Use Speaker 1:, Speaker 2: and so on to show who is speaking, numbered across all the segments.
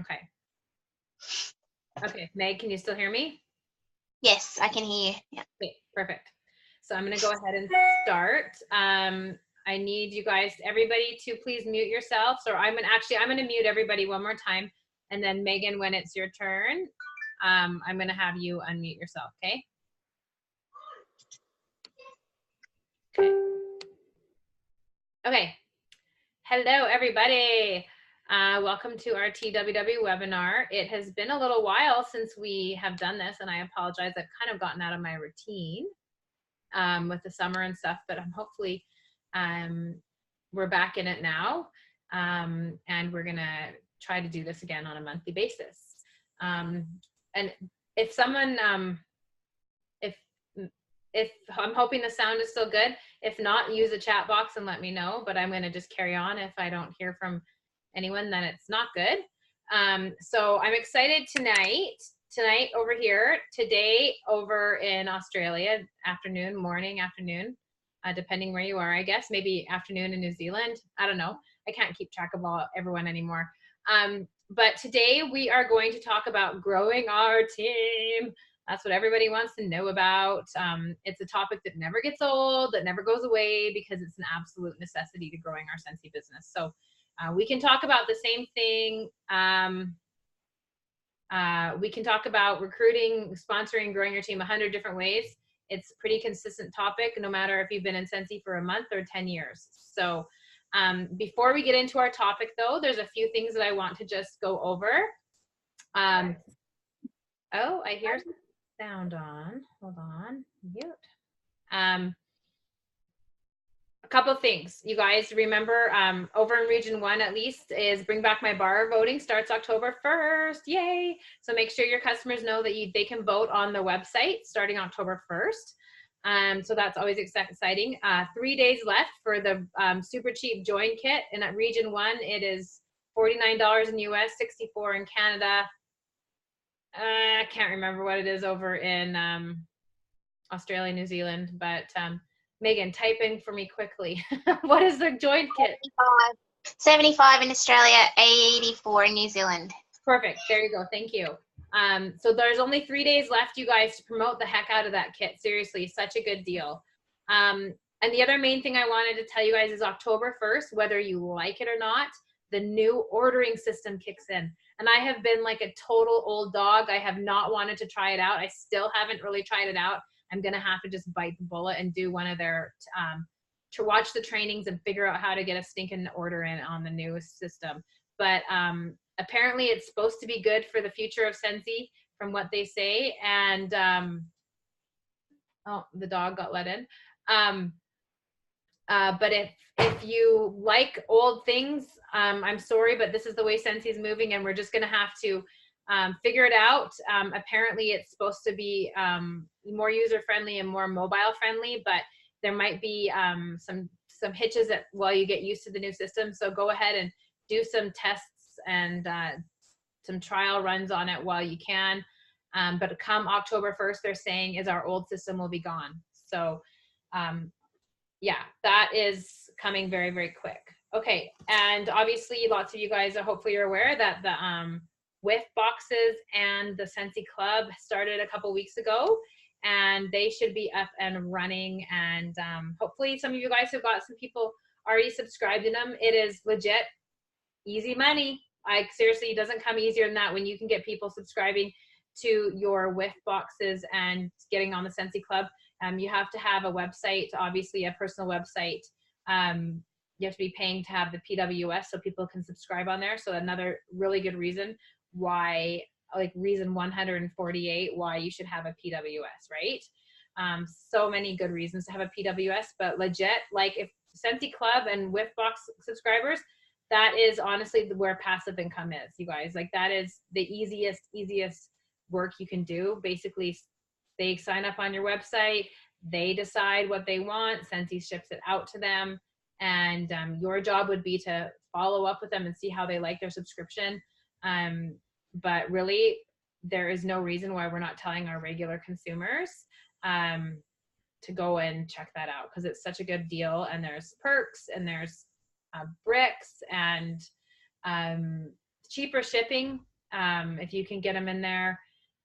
Speaker 1: Okay. Okay, Meg, can you still hear me?
Speaker 2: Yes, I can hear you. Yeah.
Speaker 1: Okay, perfect. So I'm going to go ahead and start. I need you guys, everybody, to please mute yourselves. Or I'm going to mute everybody one more time. And then Megan, when it's your turn, I'm going to have you unmute yourself, okay? Okay. Okay. Hello, everybody. Welcome to our TWW webinar. It has been a little while since we have done this, and I apologize. I've kind of gotten out of my routine with the summer and stuff, but I'm hopefully we're back in it now, and we're gonna try to do this again on a monthly basis. And if someone, if I'm hoping the sound is still good. If not, use the chat box and let me know, but I'm gonna just carry on. If I don't hear from anyone, then it's not good. So I'm excited tonight over here, today over in Australia, morning, afternoon, depending where you are, I guess, maybe afternoon in New Zealand. I don't know. I can't keep track of everyone anymore. But today we are going to talk about growing our team. That's what everybody wants to know about. It's a topic that never gets old, that never goes away, because it's an absolute necessity to growing our Scentsy business. So we can talk about the same thing. We can talk about recruiting, sponsoring, growing your team 100 different ways. It's a pretty consistent topic, no matter if you've been in Scentsy for a month or 10 years. So before we get into our topic, though, there's a few things that I want to just go over. Oh, I hear sound on. Hold on. Mute. A couple things, you guys remember, over in region 1 at least, is Bring Back My Bar voting starts October 1st. Yay. So make sure your customers know that they can vote on the website starting October 1st. So that's always exciting. 3 days left for the super cheap join kit, and at region 1 it is $49 in US, $64 in Canada. I can't remember what it is over in Australia, New Zealand, but Megan, type in for me quickly. What is the joint kit?
Speaker 2: 75 in Australia, 84 in New Zealand.
Speaker 1: Perfect. There you go. Thank you. So there's only 3 days left, you guys, to promote the heck out of that kit. Seriously, such a good deal. And the other main thing I wanted to tell you guys is October 1st, whether you like it or not, the new ordering system kicks in. And I have been like a total old dog. I have not wanted to try it out. I still haven't really tried it out. I'm going to have to just bite the bullet and do one of their, to watch the trainings and figure out how to get a stinking order in on the new system. But apparently it's supposed to be good for the future of Scentsy from what they say. And, oh, the dog got let in. But if you like old things, I'm sorry, but this is the way Scentsy is moving, and we're just going to have to figure it out. Apparently it's supposed to be more user-friendly and more mobile-friendly, but there might be some hitches while you get used to the new system. So go ahead and do some tests and some trial runs on it while you can. But come October 1st, they're saying is our old system will be gone. So yeah, that is coming very, very quick. Okay, and obviously lots of you guys are hopefully you're aware that the Whiff boxes and the Scentsy Club started a couple weeks ago, and they should be up and running. And hopefully some of you guys have got some people already subscribed in them. It is legit easy money. Like seriously, it doesn't come easier than that when you can get people subscribing to your Whiff boxes and getting on the Scentsy Club. You have to have a website, obviously a personal website. You have to be paying to have the PWS so people can subscribe on there. So another really good reason why, like reason 148, why you should have a PWS, right? So many good reasons to have a PWS, but legit, like if Scentsy Club and Whiff box subscribers, that is honestly where passive income is, you guys. Like that is the easiest work you can do. Basically, they sign up on your website, they decide what they want, Scentsy ships it out to them, and your job would be to follow up with them and see how they like their subscription. But really, there is no reason why we're not telling our regular consumers to go and check that out, because it's such a good deal, and there's perks, and there's bricks, and cheaper shipping. If you can get them in there,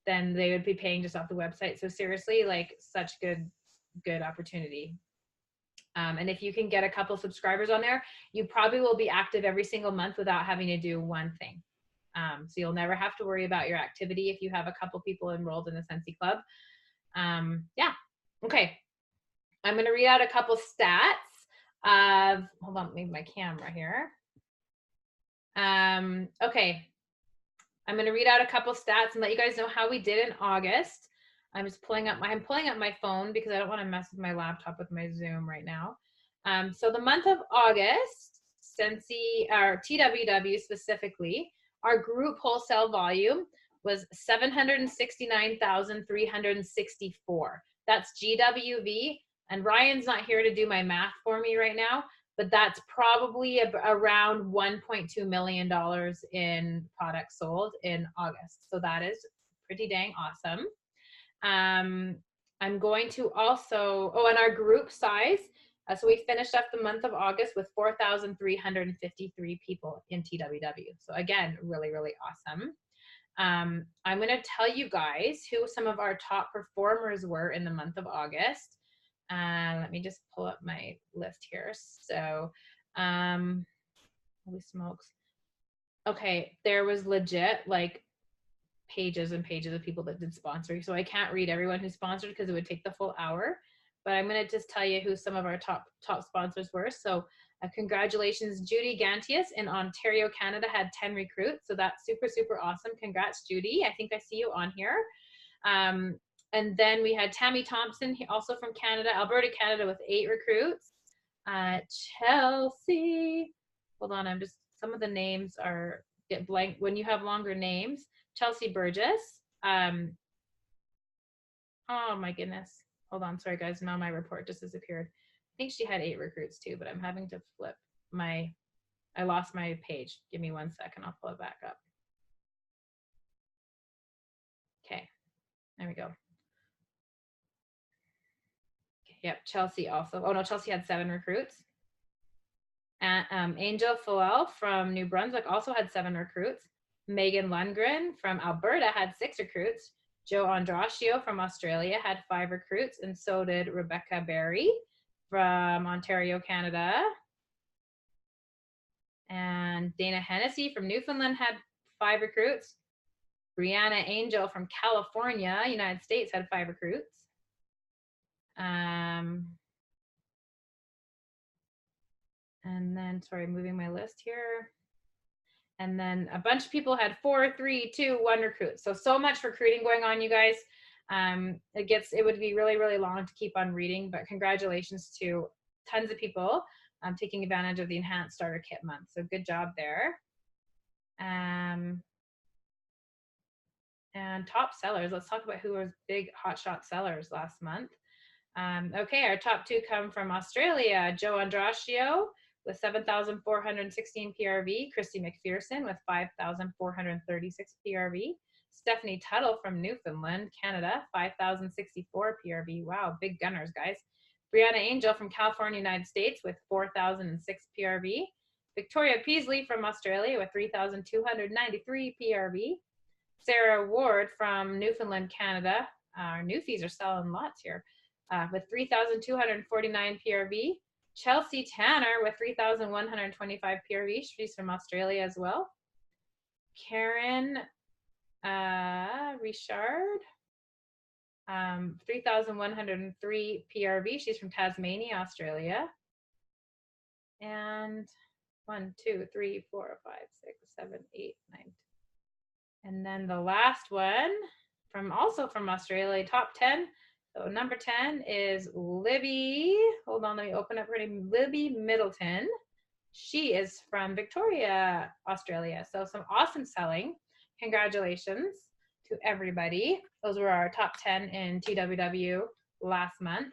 Speaker 1: then they would be paying just off the website. So seriously, like such good opportunity. And if you can get a couple subscribers on there, you probably will be active every single month without having to do one thing. So you'll never have to worry about your activity if you have a couple people enrolled in the Scentsy Club. Yeah. Okay. I'm going to read out a couple stats of, hold on, maybe my camera here. Okay. I'm going to read out a couple stats and let you guys know how we did in August. I'm just pulling up my phone because I don't want to mess with my laptop with my Zoom right now. So the month of August, Scentsy, or TWW specifically, our group wholesale volume was 769,364. That's GWV. And Ryan's not here to do my math for me right now, but that's probably around $1.2 million in products sold in August. So that is pretty dang awesome. I'm going to also, and our group size, so we finished up the month of August with 4,353 people in TWW. So again, really, really awesome. I'm going to tell you guys who some of our top performers were in the month of August. Let me just pull up my list here. So, holy smokes. Okay, there was legit like pages and pages of people that did sponsoring. So I can't read everyone who sponsored because it would take the full hour. But I'm going to just tell you who some of our top sponsors were. So congratulations, Judy Gantius in Ontario, Canada had 10 recruits. So that's super, super awesome. Congrats, Judy. I think I see you on here. And then we had Tammy Thompson, also from Canada, Alberta, Canada, with 8 recruits. Chelsea, hold on, some of the names get blank when you have longer names. Chelsea Burgess. Oh my goodness. Hold on, sorry guys, now my report just disappeared. I think she had 8 recruits too, but I'm having to flip I lost my page. Give me 1 second, I'll pull it back up. Okay, there we go. Yep, Chelsea also. Oh no, Chelsea had 7 recruits. And Angel Foel from New Brunswick also had 7 recruits. Megan Lundgren from Alberta had 6 recruits. Joe Andrascio from Australia had 5 recruits, and so did Rebecca Berry from Ontario, Canada. And Dana Hennessy from Newfoundland had 5 recruits. Brianna Angel from California, United States, had 5 recruits. And then, sorry, moving my list here. And then a bunch of people had 4, 3, 2, 1 recruits. So much recruiting going on, you guys. It would be really, really long to keep on reading, but congratulations to tons of people taking advantage of the Enhanced Starter Kit month. So good job there. And top sellers. Let's talk about who was big hotshot sellers last month. Okay, our top 2 come from Australia. Joe Andrascio with 7,416 PRV. Christy McPherson with 5,436 PRV. Stephanie Tuttle from Newfoundland, Canada, 5,064 PRV. Wow, big gunners, guys. Brianna Angel from California, United States with 4,006 PRV. Victoria Peasley from Australia with 3,293 PRV. Sarah Ward from Newfoundland, Canada. Our Newfies are selling lots here. With 3,249 PRV. Chelsea Tanner with 3,125 PRV. She's from Australia as well. Karen Richard, 3,103 PRV. She's from Tasmania, Australia. And 1, 2, 3, 4, 5, 6, 7, 8, 9. And then the last one also from Australia, top 10. So number 10 is Libby. Hold on, let me open up her name. Libby Middleton. She is from Victoria, Australia. So some awesome selling. Congratulations to everybody. Those were our top 10 in TWW last month.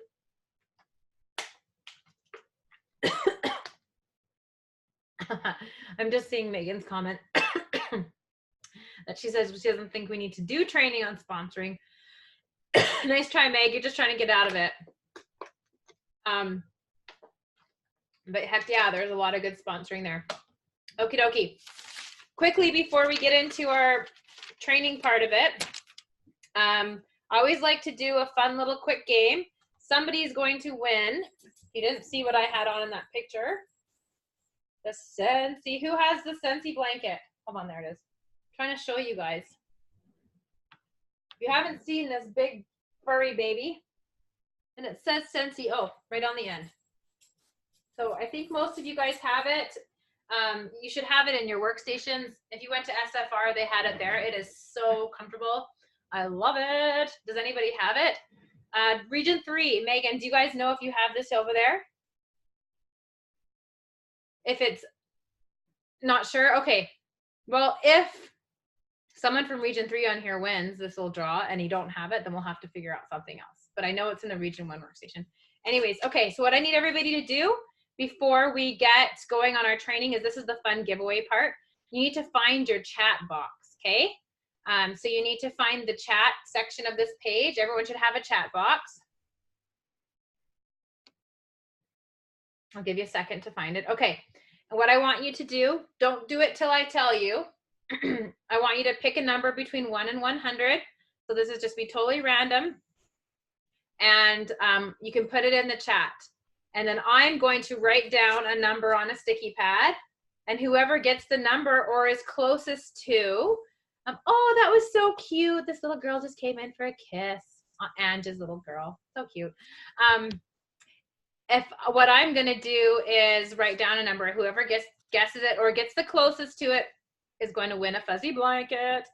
Speaker 1: I'm just seeing Megan's comment that she says she doesn't think we need to do training on sponsoring. Nice try, Meg. You're just trying to get out of it. But heck yeah, there's a lot of good sponsoring there. Okie dokie. quickly before we get into our training part of it, I always like to do a fun little quick game. Somebody's going to win. You didn't see what I had on in that picture. The Scentsy. Who has the Scentsy blanket? Hold on, there it is. I'm trying to show you guys. If you haven't seen this big furry baby, and it says Scentsy, oh, right on the end. So I think most of you guys have it. You should have it in your workstations. If you went to SFR, they had it there. It is so comfortable. I love it. Does anybody have it? Region 3, Megan, do you guys know if you have this over there? If it's not sure, okay. Well, if someone from Region 3 on here wins this little draw and you don't have it, then we'll have to figure out something else. But I know it's in the Region 1 workstation. Anyways, okay, so what I need everybody to do before we get going on our training is this is the fun giveaway part. You need to find your chat box, okay? So you need to find the chat section of this page. Everyone should have a chat box. I'll give you a second to find it. Okay, and what I want you to do, don't do it till I tell you. I want you to pick a number between 1 and 100. So this is just be totally random. And you can put it in the chat. And then I'm going to write down a number on a sticky pad. And whoever gets the number or is closest to, oh, that was so cute. This little girl just came in for a kiss. Angie's little girl. So cute. If what I'm going to do is write down a number, whoever guesses it or gets the closest to it is going to win a fuzzy blanket.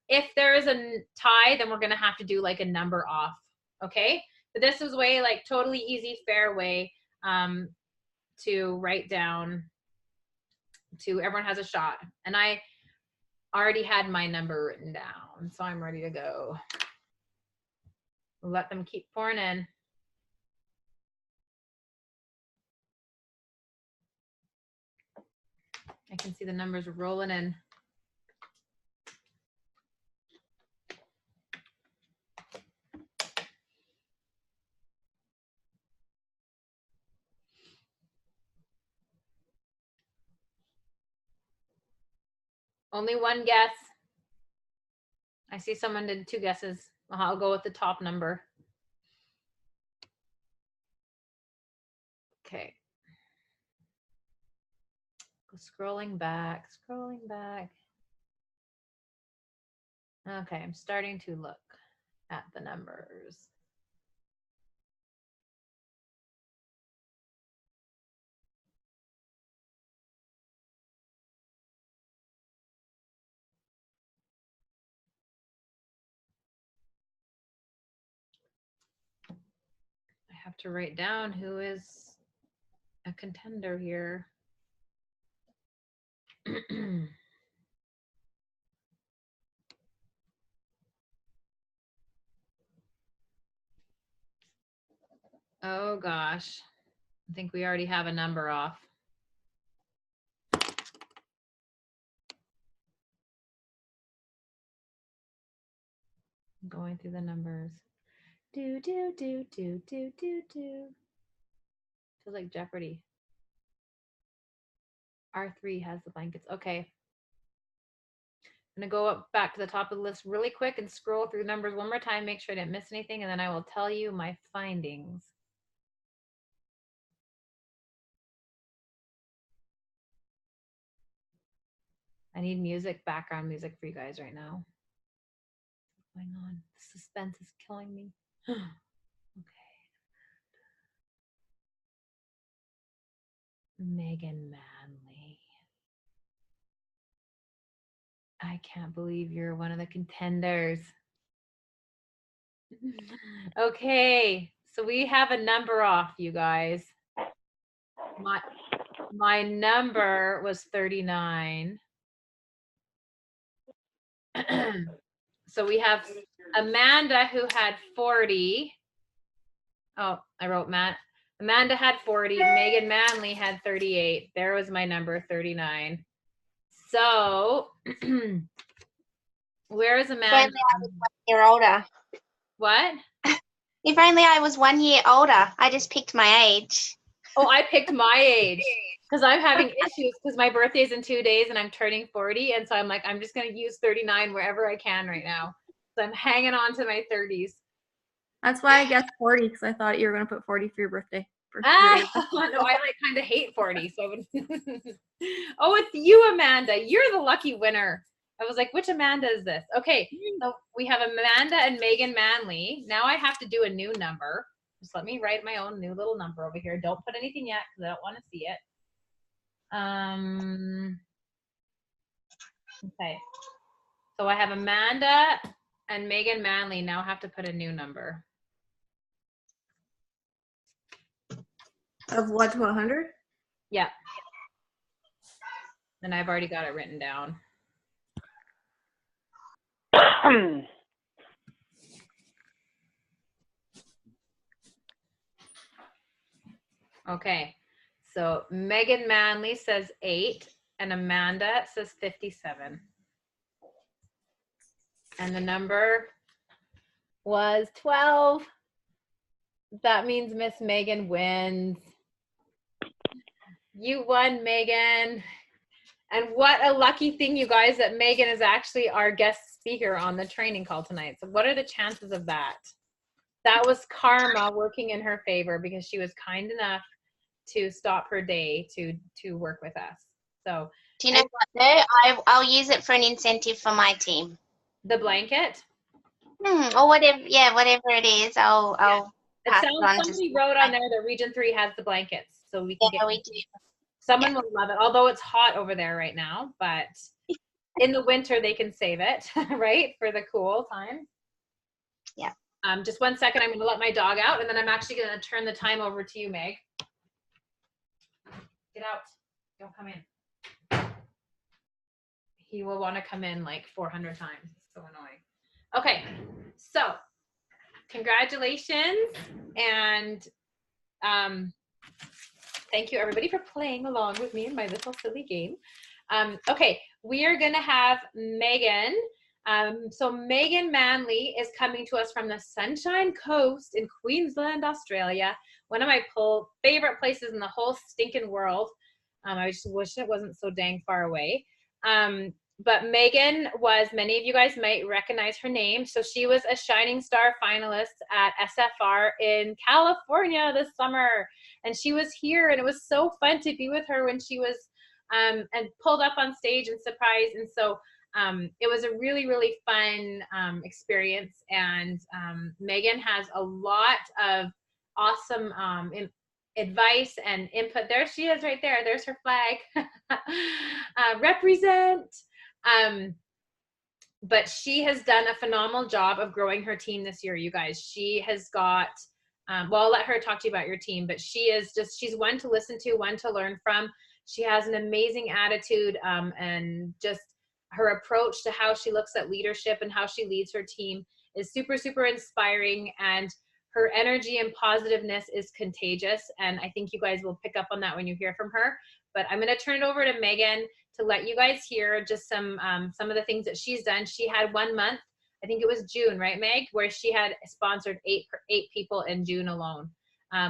Speaker 1: If there is a tie, then we're going to have to do like a number off. Okay. But this is way like totally easy, fair way to write down to everyone has a shot. And I already had my number written down, so I'm ready to go. Let them keep pouring in. I can see the numbers rolling in. Only one guess. I see someone did 2 guesses. I'll go with the top number. Okay. Go scrolling back, scrolling back. Okay, I'm starting to look at the numbers. I have to write down who is a contender here. Oh gosh, I think we already have a number off. I'm going through the numbers. Do, do, do, do, do, do, do. Feels like Jeopardy. R3 has the blankets. Okay. I'm gonna go up back to the top of the list really quick and scroll through numbers one more time, make sure I didn't miss anything, and then I will tell you my findings. I need music, background music for you guys right now. What's going on? The suspense is killing me. Okay. Megan Manley. I can't believe you're one of the contenders. Okay, so we have a number off, you guys. My number was 39. So we have Amanda who had 40. Oh, I wrote Matt. Amanda had 40. Megan Manley had 38. There was my number, 39. So where is Amanda?
Speaker 2: If only I was 1 year older.
Speaker 1: What?
Speaker 2: If only I was 1 year older. I just picked my age.
Speaker 1: Oh, I picked my age because I'm having issues because my birthday's in 2 days and I'm turning 40. And so I'm like, I'm just going to use 39 wherever I can right now. So I'm hanging on to my 30s.
Speaker 3: That's why I guessed 40, because I thought you were going to put 40 for your birthday. For your age.
Speaker 1: No, I like kind of hate 40. So oh, it's you, Amanda. You're the lucky winner. I was like, which Amanda is this? Okay, so we have Amanda and Megan Manley. Now I have to do a new number. Just let me write my own new little number over here. Don't put anything yet because I don't want to see it. Okay. So I have Amanda and Megan Manley. Now have to put a new number.
Speaker 3: Of what to 100?
Speaker 1: Yeah. And I've already got it written down. Okay. So Megan Manley says 8 and Amanda says 57. And the number was 12. That means Miss Megan wins. You won, Megan. And what a lucky thing, you guys, that Megan is actually our guest speaker on the training call tonight. So what are the chances of that? That was karma working in her favor because she was kind enough to stop her day to work with us. So
Speaker 2: Do you know what though? I'll use it for an incentive for my team.
Speaker 1: the blanket?
Speaker 2: Or whatever, yeah, whatever it is, I'll
Speaker 1: It
Speaker 2: pass
Speaker 1: sounds,
Speaker 2: it on
Speaker 1: somebody
Speaker 2: to
Speaker 1: wrote on there that Region 3 has the blankets, so we can
Speaker 2: yeah, we do.
Speaker 1: Someone will love it, although it's hot over there right now, but in the winter they can save it, right, for the cool time.
Speaker 2: Yeah.
Speaker 1: Just 1 second, I'm going to let my dog out, and then I'm actually going to turn the time over to you, Meg. Get out. Don't come in. He will want to come in like 400 times. It's so annoying. Okay, so congratulations, and thank you everybody for playing along with me in my little silly game. Okay, we are going to have Megan. So Megan Manley is coming to us from the Sunshine Coast in Queensland, Australia. One of my favorite places in the whole stinking world. I just wish it wasn't so dang far away. But Megan was, many of you guys might recognize her name. So she was a Shining Star finalist at SFR in California this summer. And she was here, and it was so fun to be with her when she was and pulled up on stage and surprised. And so it was a really, really fun experience. And Megan has a lot of awesome advice and input. There she is right there. There's her flag. Represent. But she has done a phenomenal job of growing her team this year, you guys. She has got, well, I'll let her talk to you about your team, but she's one to listen to, one to learn from. She has an amazing attitude, and just her approach to how she looks at leadership and how she leads her team is super, super inspiring. And her energy and positiveness is contagious. And I think you guys will pick up on that when you hear from her. But I'm going to turn it over to Megan to let you guys hear just some of the things that she's done. She had 1 month, I think it was June, right, Meg, where she had sponsored eight people in June alone.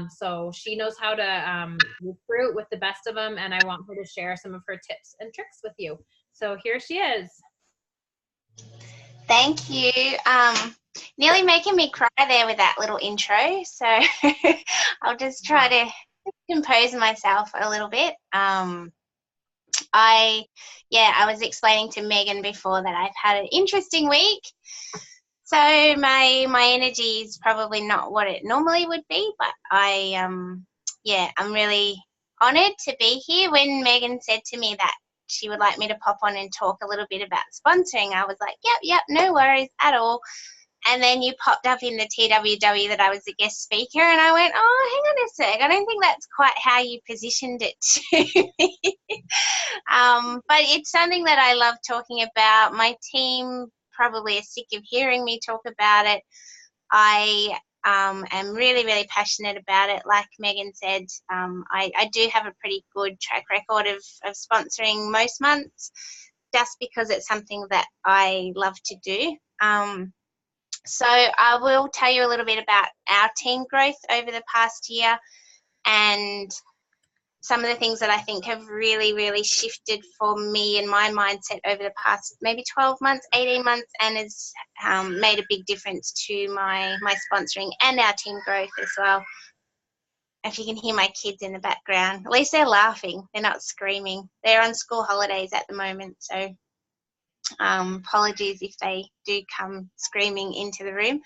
Speaker 1: So she knows how to recruit with the best of them, and I want her to share some of her tips and tricks with you. So here she is.
Speaker 2: Thank you. Nearly making me cry there with that little intro. So I'll just try to compose myself a little bit. I was explaining to Megan before that I've had an interesting week. So my energy is probably not what it normally would be, but I'm really honoured to be here. When Megan said to me that she would like me to pop on and talk a little bit about sponsoring, I was like, yep, no worries at all. And then you popped up in the TWW that I was a guest speaker, and I went, oh, hang on a sec. I don't think that's quite how you positioned it to me. But it's something that I love talking about. My team probably is sick of hearing me talk about it. I am really, really passionate about it. Like Megan said, I do have a pretty good track record of sponsoring most months, just because it's something that I love to do. So I will tell you a little bit about our team growth over the past year and some of the things that I think have really, really shifted for me and my mindset over the past maybe 12 months, 18 months, and has made a big difference to my sponsoring and our team growth as well. If you can hear my kids in the background, at least they're laughing. They're not screaming. They're on school holidays at the moment, so apologies if they do come screaming into the room.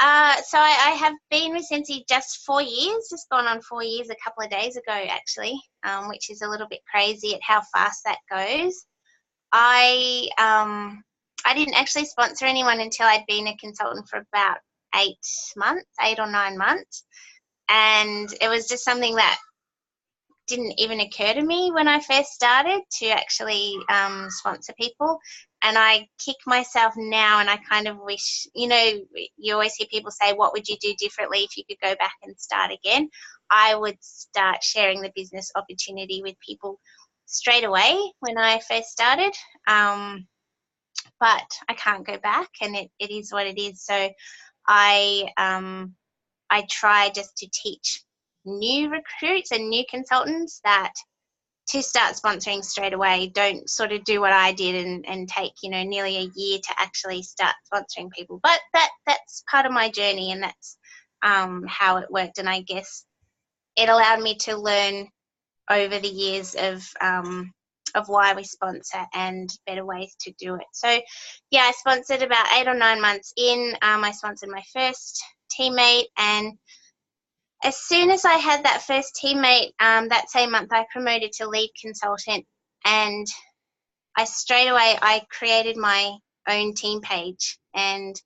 Speaker 2: So I have been with Sensi just 4 years, just gone on 4 years a couple of days ago, actually, which is a little bit crazy at how fast that goes. I didn't actually sponsor anyone until I'd been a consultant for about 8 or 9 months. And it was just something that didn't even occur to me when I first started to actually sponsor people. And I kick myself now, and I kind of wish, you always hear people say, what would you do differently if you could go back and start again? I would start sharing the business opportunity with people straight away when I first started. But I can't go back, and it is what it is. So I try just to teach new recruits and new consultants that to start sponsoring straight away. Don't sort of do what I did and take, nearly a year to actually start sponsoring people. But that's part of my journey, and that's how it worked. And I guess it allowed me to learn over the years of why we sponsor and better ways to do it. So yeah, I sponsored about 8 or 9 months in. I sponsored my first teammate, and as soon as I had that first teammate, that same month I promoted to lead consultant, and straight away I created my own team page, and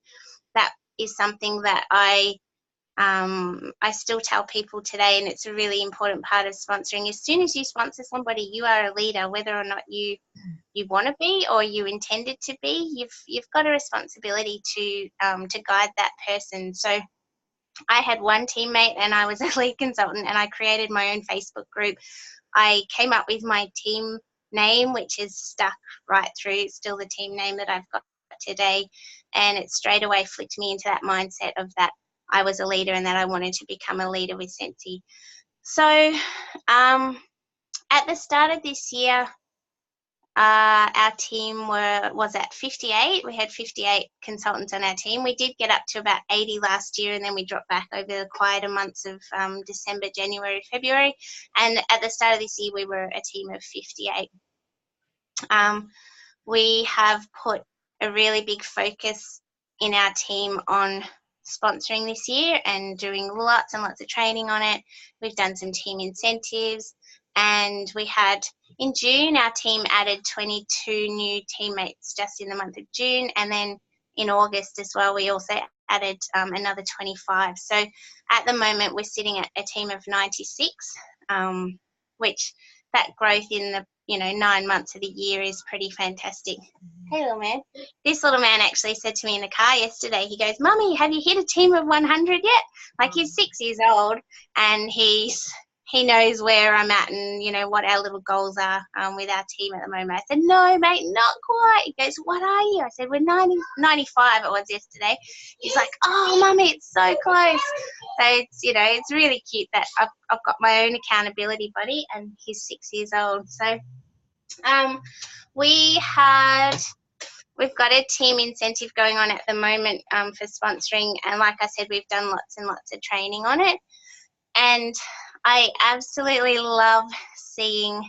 Speaker 2: that is something that I still tell people today, and it's a really important part of sponsoring. As soon as you sponsor somebody, you are a leader, whether or not you want to be or you intended to be. You've got a responsibility to guide that person. So I had one teammate, and I was a lead consultant, and I created my own Facebook group. I came up with my team name, which is stuck right through. It's still the team name that I've got today, and it straight away flicked me into that mindset of that I was a leader and that I wanted to become a leader with Sensi. So at the start of this year, our team was at 58. We had 58 consultants on our team. We did get up to about 80 last year, and then we dropped back over the quieter months of December, January, February. And at the start of this year, we were a team of 58. We have put a really big focus in our team on sponsoring this year and doing lots and lots of training on it. We've done some team incentives, and we had in June, our team added 22 new teammates just in the month of June, and then in August as well, we also added another 25. So at the moment, we're sitting at a team of 96, which that growth in the 9 months of the year is pretty fantastic. Hey, little man. This little man actually said to me in the car yesterday, he goes, Mummy, have you hit a team of 100 yet? Like, he's 6 years old, and he knows where I'm at and, what our little goals are with our team at the moment. I said, no, mate, not quite. He goes, what are you? I said, we're 95 it was yesterday. He's like, oh, Mummy, it's so close. So it's, it's really cute that I've got my own accountability buddy, and he's 6 years old. So we've got a team incentive going on at the moment for sponsoring. And like I said, we've done lots and lots of training on it. And I absolutely love seeing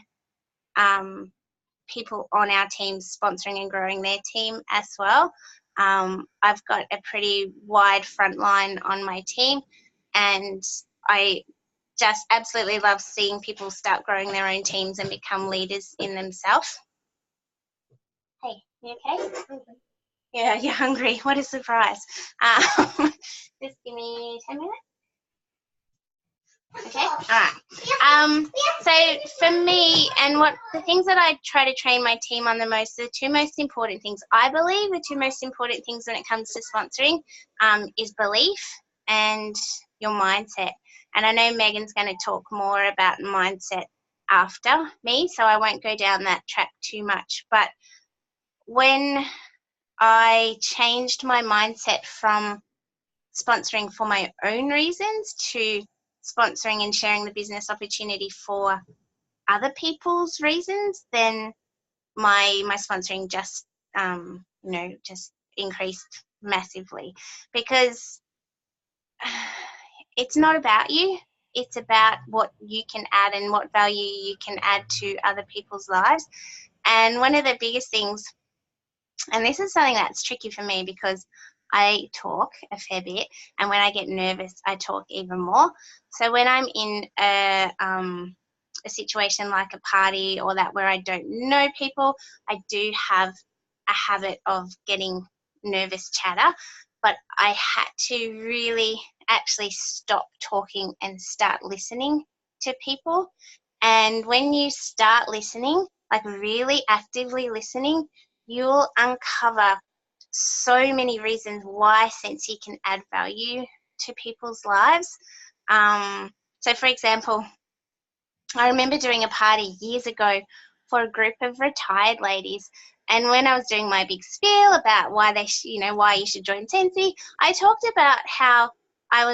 Speaker 2: people on our team sponsoring and growing their team as well. I've got a pretty wide front line on my team, and I just absolutely love seeing people start growing their own teams and become leaders in themselves. Hey, you okay? Yeah, you're hungry. What a surprise. Just give me 10 minutes. Okay, all right. So for me, and what the things that I try to train my team on the most, the two most important things, I believe the two most important things when it comes to sponsoring is belief and your mindset. And I know Megan's going to talk more about mindset after me, so I won't go down that track too much. But when I changed my mindset from sponsoring for my own reasons to sponsoring and sharing the business opportunity for other people's reasons, then my sponsoring just just increased massively, because it's not about you. It's about what you can add and what value you can add to other people's lives. And one of the biggest things, and this is something that's tricky for me because I talk a fair bit, and when I get nervous, I talk even more. So when I'm in a situation like a party or that where I don't know people, I do have a habit of getting nervous chatter, but I had to really actually stop talking and start listening to people. And when you start listening, like really actively listening, you'll uncover so many reasons why Scentsy can add value to people's lives. So for example, I remember doing a party years ago for a group of retired ladies, and when I was doing my big spiel about why why you should join Scentsy, I talked about how I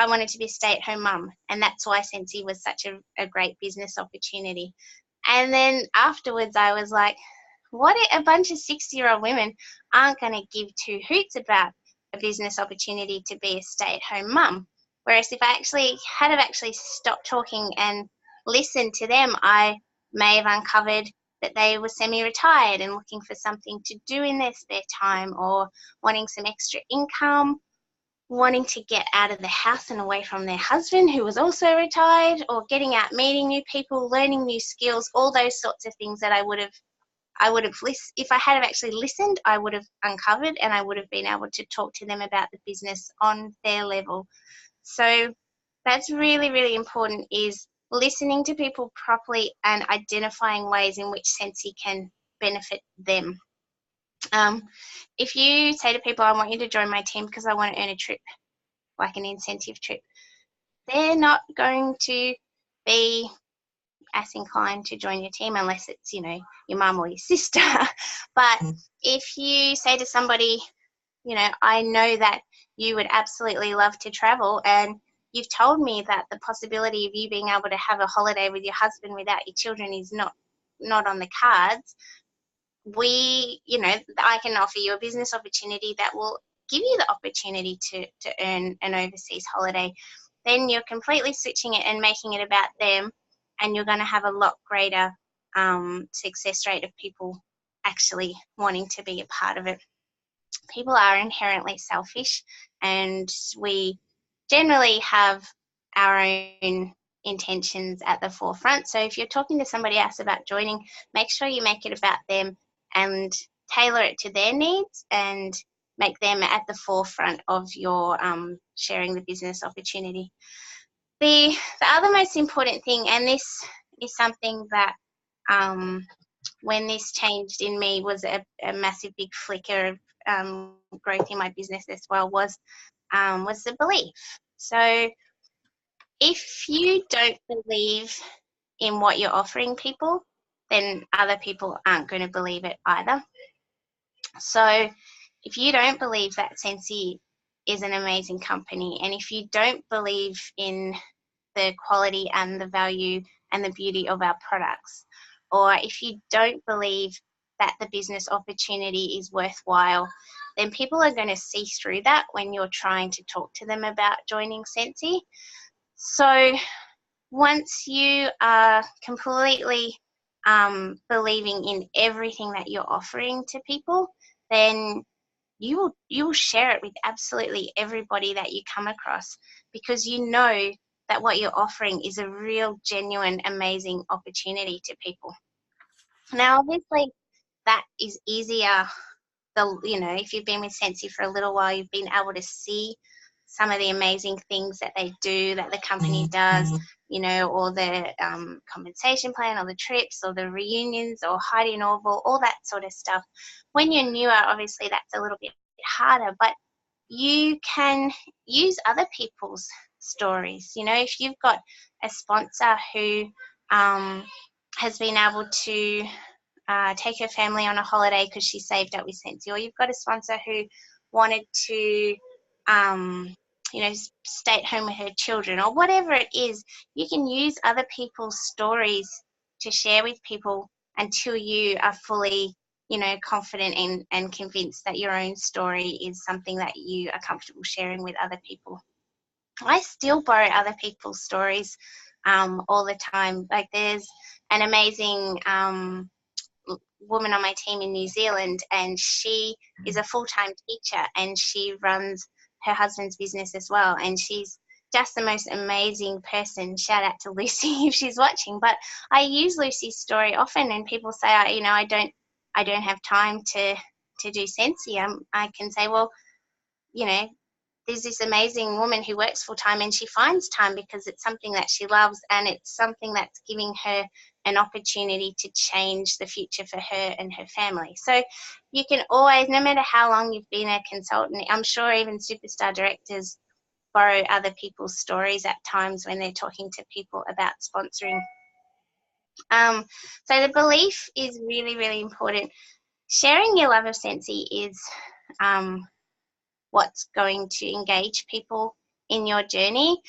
Speaker 2: wanted to be a stay-at-home mum, and that's why Scentsy was such a great business opportunity. And then afterwards, I was like, what if a bunch of 60-year-old women aren't going to give two hoots about a business opportunity to be a stay-at-home mum? Whereas if I had actually stopped talking and listened to them, I may have uncovered that they were semi-retired and looking for something to do in their spare time, or wanting some extra income, wanting to get out of the house and away from their husband who was also retired, or getting out, meeting new people, learning new skills, all those sorts of things that I would have if I had have actually listened, I would have uncovered, and I would have been able to talk to them about the business on their level. So that's really, really important, is listening to people properly and identifying ways in which Scentsy can benefit them. If you say to people, I want you to join my team because I want to earn a trip, like an incentive trip, they're not going to be as inclined to join your team unless it's, your mum or your sister. But if you say to somebody, I know that you would absolutely love to travel, and you've told me that the possibility of you being able to have a holiday with your husband without your children is not on the cards, I can offer you a business opportunity that will give you the opportunity to earn an overseas holiday. Then you're completely switching it and making it about them, and you're going to have a lot greater success rate of people actually wanting to be a part of it. People are inherently selfish, and we generally have our own intentions at the forefront. So if you're talking to somebody else about joining, make sure you make it about them and tailor it to their needs, and make them at the forefront of your sharing the business opportunity. The other most important thing, and this is something that when this changed in me was a massive big flicker of growth in my business as well, was the belief. So if you don't believe in what you're offering people, then other people aren't going to believe it either. So if you don't believe that Scentsy is an amazing company, and if you don't believe in the quality and the value and the beauty of our products, or if you don't believe that the business opportunity is worthwhile, then people are going to see through that when you're trying to talk to them about joining Scentsy. So once you are completely believing in everything that you're offering to people, then you will share it with absolutely everybody that you come across, because you know that what you're offering is a real, genuine, amazing opportunity to people. Now, obviously, that is easier. If you've been with Scentsy for a little while, you've been able to see some of the amazing things that they do, that the company does, or the compensation plan, or the trips, or the reunions, or Heidi and Orville, all that sort of stuff. When you're newer, obviously that's a little bit harder, but you can use other people's stories. If you've got a sponsor who has been able to take her family on a holiday because she saved up with Scentsy, or you've got a sponsor who wanted to stay at home with her children or whatever it is, you can use other people's stories to share with people until you are fully, confident and convinced that your own story is something that you are comfortable sharing with other people. I still borrow other people's stories all the time. Like there's an amazing woman on my team in New Zealand, and she is a full-time teacher, and she runs her husband's business as well, and she's just the most amazing person. Shout out to Lucy if she's watching. But I use Lucy's story often, and people say, I don't have time to do Sensi. I can say, well, there's this amazing woman who works full time, and she finds time because it's something that she loves, and it's something that's giving her an opportunity to change the future for her and her family. So you can always, no matter how long you've been a consultant, I'm sure even superstar directors borrow other people's stories at times when they're talking to people about sponsoring. So the belief is really, really important. Sharing your love of Sensi is what's going to engage people in your journey.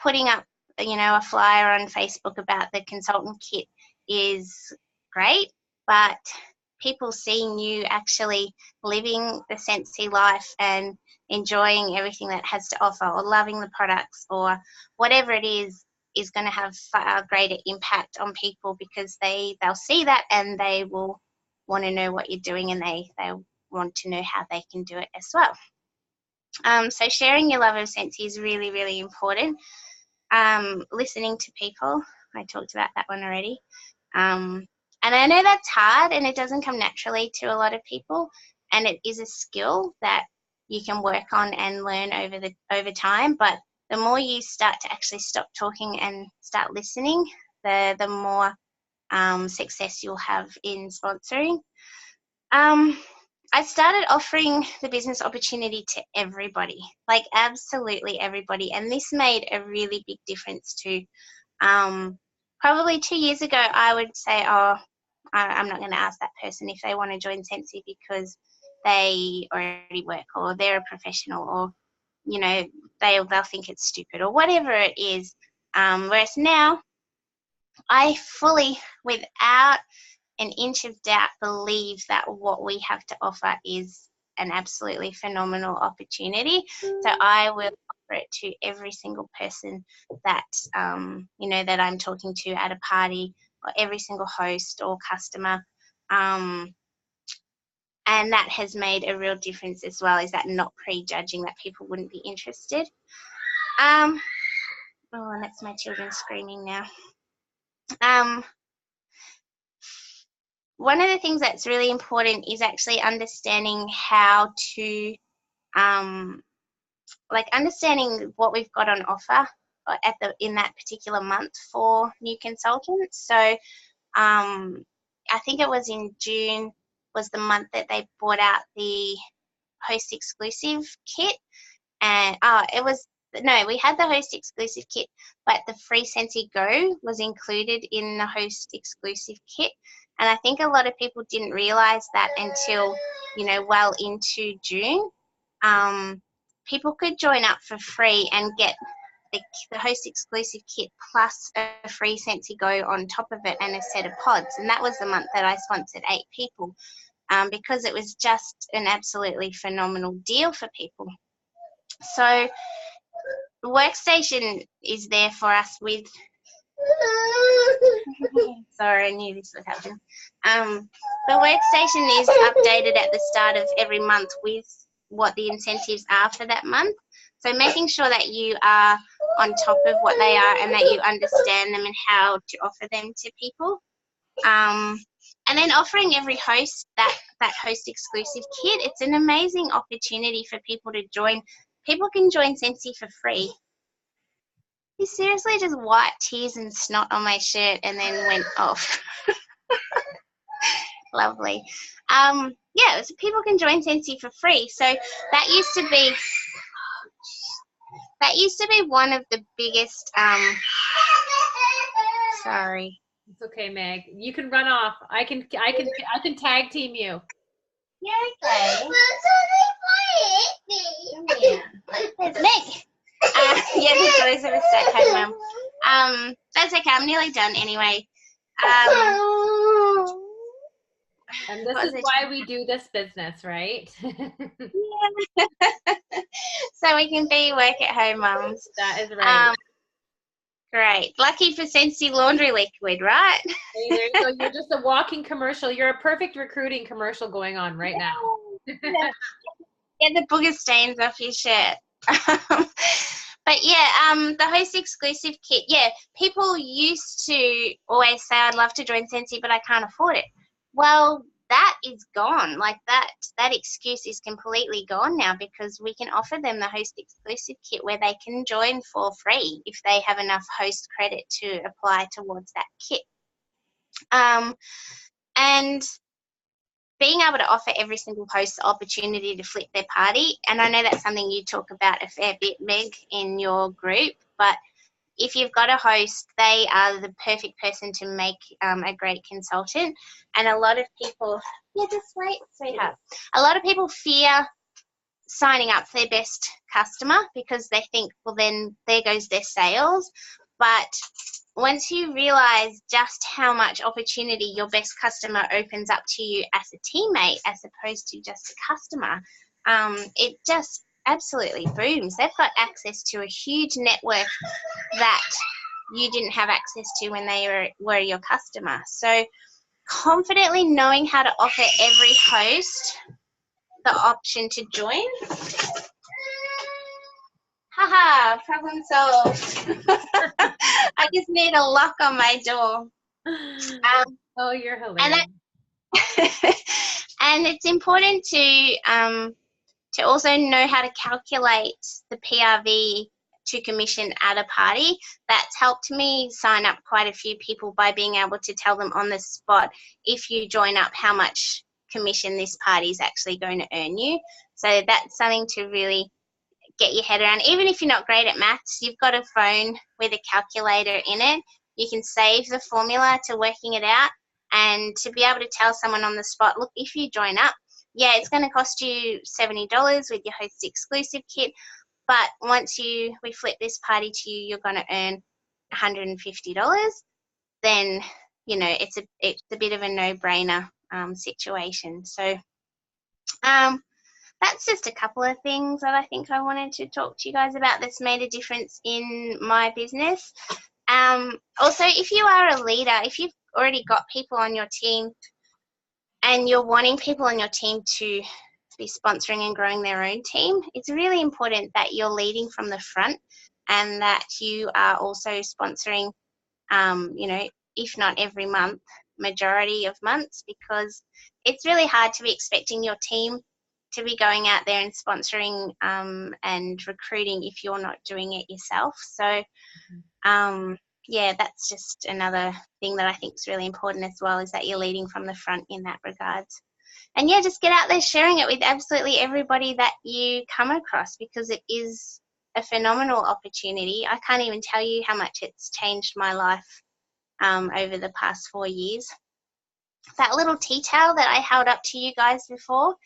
Speaker 2: Putting up, a flyer on Facebook about the consultant kit is great, but people seeing you actually living the Sensi life and enjoying everything that has to offer, or loving the products, or whatever it is going to have far greater impact on people, because they'll see that and they will want to know what you're doing, and they want to know how they can do it as well. So sharing your love of Sensi is really, really important. Listening to people, I talked about that one already. And I know that's hard, and it doesn't come naturally to a lot of people, and it is a skill that you can work on and learn over time. But the more you start to actually stop talking and start listening, the more success you'll have in sponsoring. I started offering the business opportunity to everybody, like absolutely everybody. And this made a really big difference too. Probably 2 years ago, I would say, I'm not going to ask that person if they want to join Sensi because they already work, or they're a professional, or, they'll think it's stupid, or whatever it is. Whereas now, I fully, without an inch of doubt, believe that what we have to offer is an absolutely phenomenal opportunity. So I will offer it to every single person that that I'm talking to at a party, or every single host or customer, and that has made a real difference as well. Is that not prejudging that people wouldn't be interested? Oh, and that's my children screaming now. One of the things that's really important is actually understanding how to, understanding what we've got on offer in that particular month for new consultants. So I think it was in June was the month that they brought out the host exclusive kit, and we had the host exclusive kit, but the free Sensi Go was included in the host exclusive kit. And I think a lot of people didn't realize that until, well into June. People could join up for free and get the host exclusive kit plus a free Sensi Go on top of it, and a set of pods. And that was the month that I sponsored 8 people, because it was just an absolutely phenomenal deal for people. So the workstation is there for us with sorry, I knew this would happen. The workstation is updated at the start of every month with what the incentives are for that month. So making sure that you are on top of what they are, and that you understand them and how to offer them to people. And then offering every host that host exclusive kit. It's an amazing opportunity for people to join. People can join Sensi for free. He seriously just wiped tears and snot on my shirt and then went off. Lovely. Yeah, so people can join Sensi for free. So that used to be one of the biggest. Sorry.
Speaker 1: It's okay, Meg. You can run off. I can tag team you.
Speaker 2: Yeah, okay. Yeah. There's Meg. I'm nearly done anyway. Um,
Speaker 1: And this
Speaker 2: what
Speaker 1: is
Speaker 2: was it?
Speaker 1: why we do this business, right?
Speaker 2: Yeah. So we can be work at home mums.
Speaker 1: That is right.
Speaker 2: Great. Lucky for Sensi laundry liquid, right?
Speaker 1: Hey, there you go. You're just a walking commercial. You're a perfect recruiting commercial going on right now.
Speaker 2: Get the booger stains off your shirt. But yeah, the host exclusive kit. Yeah, people used to always say, "I'd love to join Sensi, but I can't afford it." Well, that is gone. Like that excuse is completely gone now, because we can offer them the host exclusive kit where they can join for free if they have enough host credit to apply towards that kit. And being able to offer every single host the opportunity to flip their party, and I know that's something you talk about a fair bit, Meg, in your group, but if you've got a host, they are the perfect person to make a great consultant. And a lot of people, yeah, just wait, sweetheart. A lot of people fear signing up for their best customer because they think, well, then there goes their sales. But once you realize just how much opportunity your best customer opens up to you as a teammate, as opposed to just a customer, it just absolutely booms. They've got access to a huge network that you didn't have access to when they were your customer. So confidently knowing how to offer every host the option to join. Haha, problem solved. I just need a lock on my door.
Speaker 1: Oh, you're hilarious.
Speaker 2: And it's important to also know how to calculate the PRV to commission at a party. That's helped me sign up quite a few people by being able to tell them on the spot, if you join up, how much commission this party is actually going to earn you. So that's something to really get your head around. Even if you're not great at maths, you've got a phone with a calculator in it. You can save the formula to working it out, and to be able to tell someone on the spot, look, if you join up, yeah, it's going to cost you $70 with your host exclusive kit, but once we flip this party to you, you're going to earn $150. Then, you know, it's a bit of a no-brainer situation. So that's just a couple of things that I think I wanted to talk to you guys about that's made a difference in my business. Also, if you are a leader, if you've already got people on your team and you're wanting people on your team to be sponsoring and growing their own team, it's really important that you're leading from the front and that you are also sponsoring, you know, if not every month, majority of months, because it's really hard to be expecting your team to be going out there and sponsoring and recruiting if you're not doing it yourself. So, yeah, that's just another thing that I think is really important as well, is that you're leading from the front in that regards. And yeah, just get out there sharing it with absolutely everybody that you come across, because it is a phenomenal opportunity. I can't even tell you how much it's changed my life over the past 4 years. That little tea towel that I held up to you guys before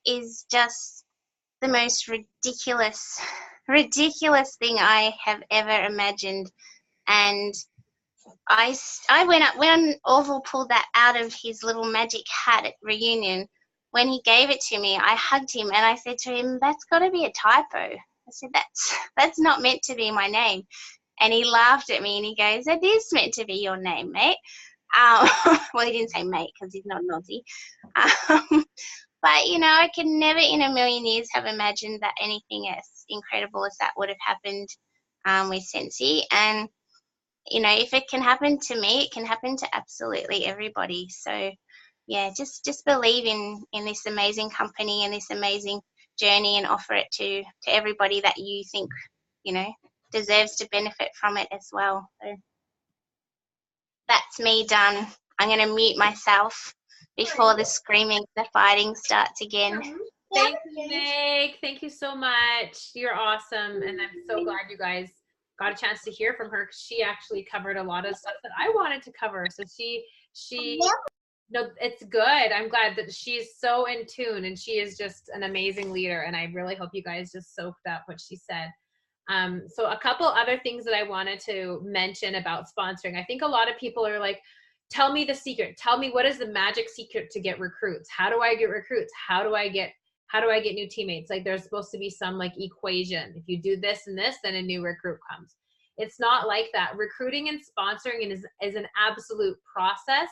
Speaker 2: is just the most ridiculous thing I have ever imagined. And I went up when Orville pulled that out of his little magic hat at reunion. When he gave it to me, I hugged him and I said to him, "That's got to be a typo." I said, "That's not meant to be my name." And he laughed at me and he goes, "It is meant to be your name, mate." Well, he didn't say mate because he's not an Aussie. But, you know, I could never in a million years have imagined that anything as incredible as that would have happened with Sensi. And, you know, if it can happen to me, it can happen to absolutely everybody. So, yeah, just believe in this amazing company and this amazing journey, and offer it to everybody that you think, you know, deserves to benefit from it as well. So that's me done. I'm going to mute myself before the screaming, the fighting starts again.
Speaker 1: Thank you, Meg. Thank you so much. You're awesome. And I'm so glad you guys got a chance to hear from her, because she actually covered a lot of stuff that I wanted to cover. So she no, it's good. I'm glad that she's so in tune, and she is just an amazing leader. And I really hope you guys just soaked up what she said. So a couple other things that I wanted to mention about sponsoring. I think a lot of people are like, tell me the secret. Tell me what is the magic secret to get recruits? How do I get recruits? How do I get new teammates? Like there's supposed to be some like equation. If you do this and this, then a new recruit comes. It's not like that. Recruiting and sponsoring is an absolute process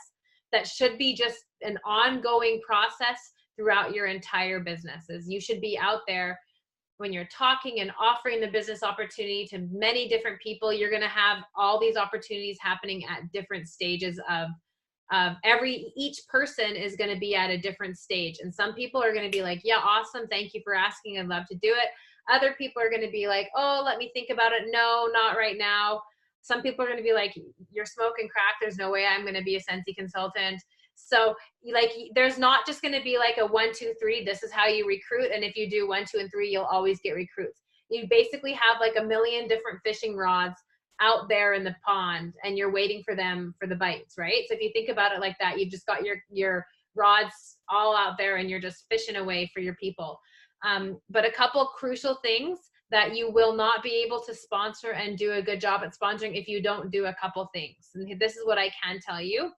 Speaker 1: that should be just an ongoing process throughout your entire businesses. You should be out there when you're talking and offering the business opportunity to many different people. You're going to have all these opportunities happening at different stages of each person is going to be at a different stage. And some people are going to be like, yeah, awesome. Thank you for asking. I'd love to do it. Other people are going to be like, oh, let me think about it. No, not right now. Some people are going to be like, you're smoking crack. There's no way I'm going to be a Sensi consultant. So like, there's not just going to be like a 1, 2, 3, this is how you recruit. And if you do 1, 2, and 3, you'll always get recruits. You basically have like a million different fishing rods out there in the pond, and you're waiting for them for the bites, right? So if you think about it like that, you've just got your rods all out there and you're just fishing away for your people. But a couple crucial things that you will not be able to sponsor and do a good job at sponsoring if you don't do a couple things. And this is what I can tell you.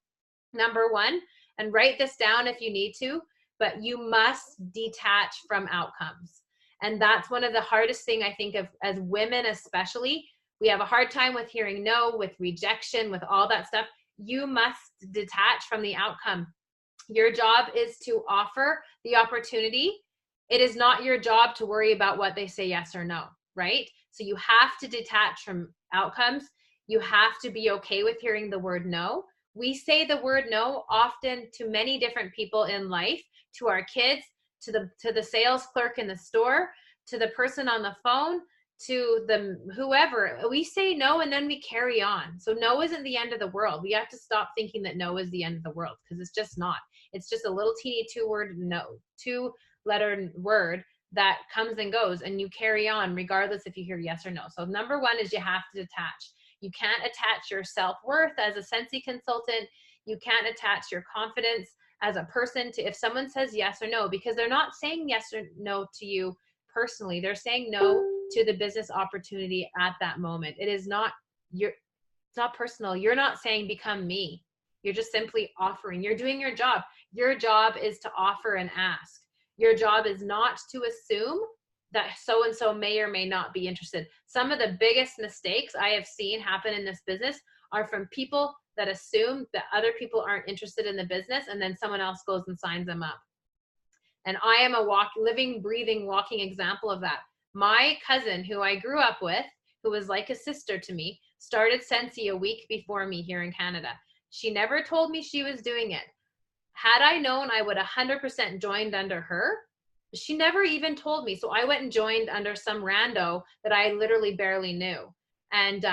Speaker 1: Number one, and write this down if you need to, but you must detach from outcomes. And that's one of the hardest thing I think of as women, especially. We have a hard time with hearing no, with rejection, with all that stuff. You must detach from the outcome. Your job is to offer the opportunity. It is not your job to worry about what they say yes or no, right? So you have to detach from outcomes. You have to be okay with hearing the word no. We say the word no often to many different people in life, to our kids, to the sales clerk in the store, to the person on the phone, to the whoever. We say no and then we carry on. So no isn't the end of the world. We have to stop thinking that no is the end of the world, because it's just not. It's just a little teeny two-letter word that comes and goes, and you carry on regardless if you hear yes or no. So number one is you have to detach. You can't attach your self-worth as a Sensi consultant. You can't attach your confidence as a person to if someone says yes or no, because they're not saying yes or no to you personally. They're saying no to the business opportunity at that moment. It is not it's not personal. You're not saying become me. You're just simply offering. You're doing your job. Your job is to offer and ask. Your job is not to assume that so-and-so may or may not be interested. Some of the biggest mistakes I have seen happen in this business are from people that assume that other people aren't interested in the business, and then someone else goes and signs them up. And I am a living, breathing, walking example of that. My cousin, who I grew up with, who was like a sister to me, started Sensi a week before me here in Canada. She never told me she was doing it. Had I known, I would 100% joined under her. She never even told me. So I went and joined under some rando that I literally barely knew. And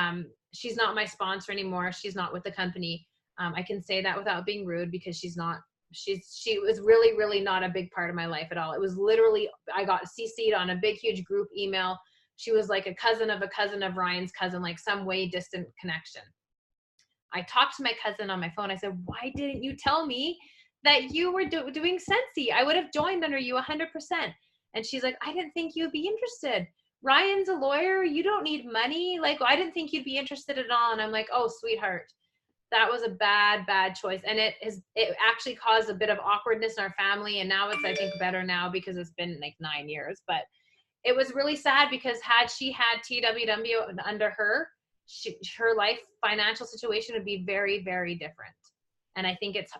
Speaker 1: she's not my sponsor anymore. She's not with the company. I can say that without being rude, because she was really, really not a big part of my life at all. It was literally, I got CC'd on a big, huge group email. She was like a cousin of Ryan's cousin, like some way distant connection. I talked to my cousin on my phone. I said, why didn't you tell me that you were doing Sensi? I would have joined under you 100%. And she's like, I didn't think you'd be interested. Ryan's a lawyer. You don't need money. Like, I didn't think you'd be interested at all. And I'm like, oh, sweetheart, that was a bad choice. And it actually caused a bit of awkwardness in our family. And now it's, I think, better now because it's been like 9 years. But it was really sad, because had she had TWW under her, her life financial situation would be very, very different. And I think it's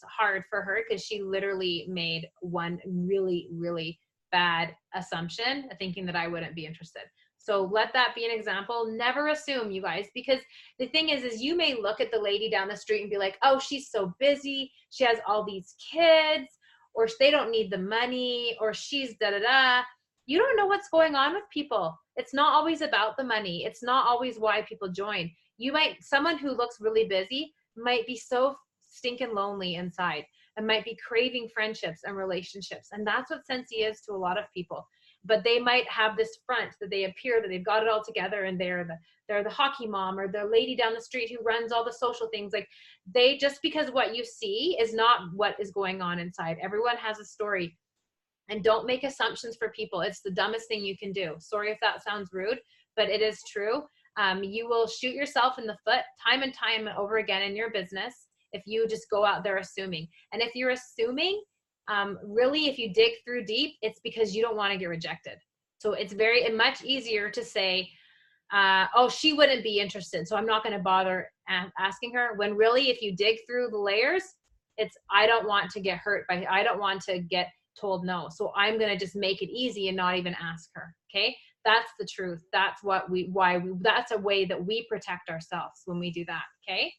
Speaker 1: hard for her, because she literally made one really, really bad assumption, thinking that I wouldn't be interested. So let that be an example. Never assume, you guys, because the thing is you may look at the lady down the street and be like, oh, she's so busy. She has all these kids, or they don't need the money, or she's da-da-da. You don't know what's going on with people. It's not always about the money. It's not always why people join. Someone who looks really busy might be so stinking lonely inside, and might be craving friendships and relationships. And that's what Sensi is to a lot of people. But they might have this front that they appear that they've got it all together, and they're the hockey mom, or the lady down the street who runs all the social things. Like, just because what you see is not what is going on inside. Everyone has a story. And don't make assumptions for people. It's the dumbest thing you can do. Sorry if that sounds rude, but it is true. You will shoot yourself in the foot time and time over again in your business if you just go out there assuming. And if you're assuming, really, if you dig through deep, it's because you don't want to get rejected. So it's much easier to say, oh, she wouldn't be interested, so I'm not going to bother asking her. When really, if you dig through the layers, it's, I don't want to get hurt I don't want to get told no. So I'm going to just make it easy and not even ask her. Okay. That's the truth. That's that's a way that we protect ourselves when we do that. Okay.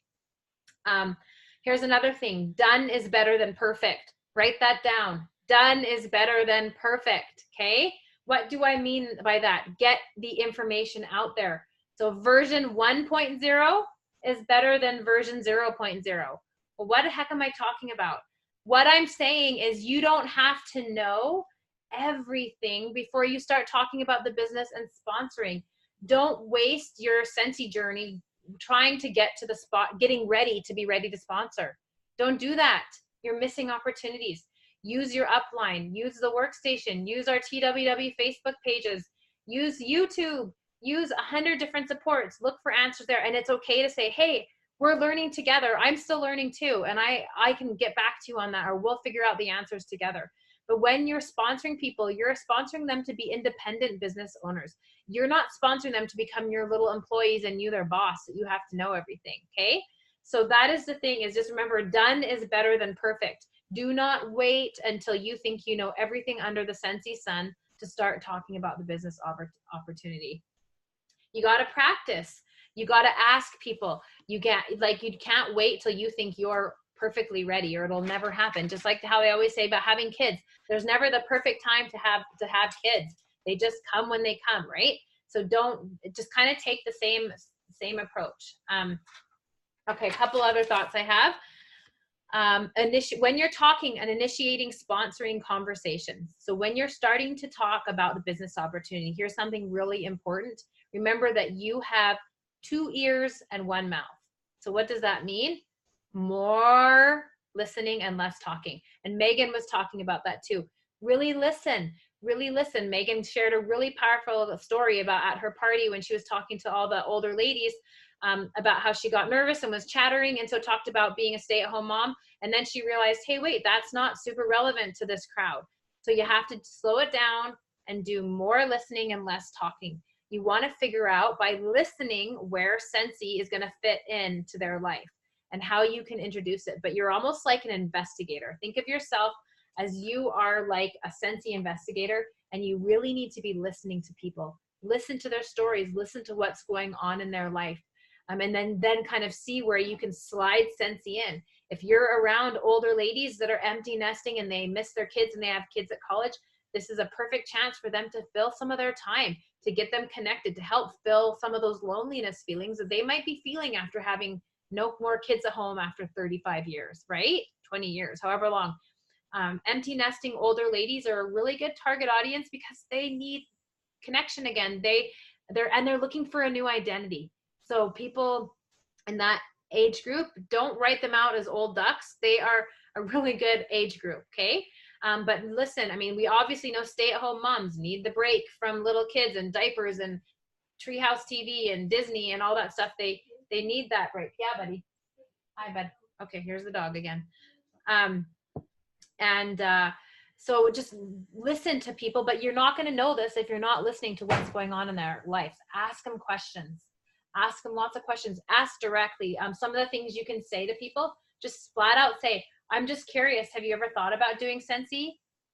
Speaker 1: Here's another thing. Done is better than perfect. Write that down. Done is better than perfect. Okay. What do I mean by that? Get the information out there. So version 1.0 is better than version 0.0. Well, what the heck am I talking about? What I'm saying is you don't have to know everything before you start talking about the business and sponsoring. Don't waste your Scentsy journey trying to get to the spot, getting ready to be ready to sponsor. Don't do that. You're missing opportunities. Use your upline, use the workstation, use our TWW Facebook pages, use YouTube, use 100 different supports, look for answers there. And it's okay to say, hey, we're learning together. I'm still learning too. And I can get back to you on that, or we'll figure out the answers together. But when you're sponsoring people, you're sponsoring them to be independent business owners. You're not sponsoring them to become your little employees and you their boss, that you have to know everything, okay? So that is the thing, is just remember, done is better than perfect. Do not wait until you think you know everything under the Scentsy sun to start talking about the business opportunity. You got to practice. You got to ask people. You can't wait till you think you're perfectly ready, or it'll never happen. Just like how I always say about having kids. There's never the perfect time to have kids. They just come when they come, right? So just kind of take the same approach. Okay, a couple other thoughts I have. When you're talking and initiating sponsoring conversations. So when you're starting to talk about the business opportunity, here's something really important. Remember that you have 2 ears and 1 mouth. So what does that mean? More listening and less talking. And Megan was talking about that too. Really listen. Really listen. Megan shared a really powerful story about at her party when she was talking to all the older ladies about how she got nervous and was chattering, and so talked about being a stay-at-home mom. And then she realized, hey, wait, that's not super relevant to this crowd. So you have to slow it down and do more listening and less talking. You want to figure out by listening where Scentsy is going to fit into their life and how you can introduce it. But you're almost like an investigator. Think of yourself as you are like a Scentsy investigator, and you really need to be listening to people. Listen to their stories, listen to what's going on in their life. And then kind of see where you can slide Scentsy in. If you're around older ladies that are empty nesting and they miss their kids and they have kids at college, this is a perfect chance for them to fill some of their time, to get them connected, to help fill some of those loneliness feelings that they might be feeling after having no more kids at home after 35 years, right? 20 years, however long. Empty nesting older ladies are a really good target audience because they need connection again. They're looking for a new identity. So people in that age group, don't write them out as old ducks. They are a really good age group, okay? But listen, I mean, we obviously know stay-at-home moms need the break from little kids and diapers and Treehouse TV and Disney and all that stuff. They need that break. Yeah, buddy. Hi, bud. Okay, here's the dog again. So just listen to people, but you're not going to know this if you're not listening to what's going on in their life. Ask them questions. Ask them lots of questions. Ask directly. Some of the things you can say to people, just flat out say, I'm just curious. Have you ever thought about doing Scentsy?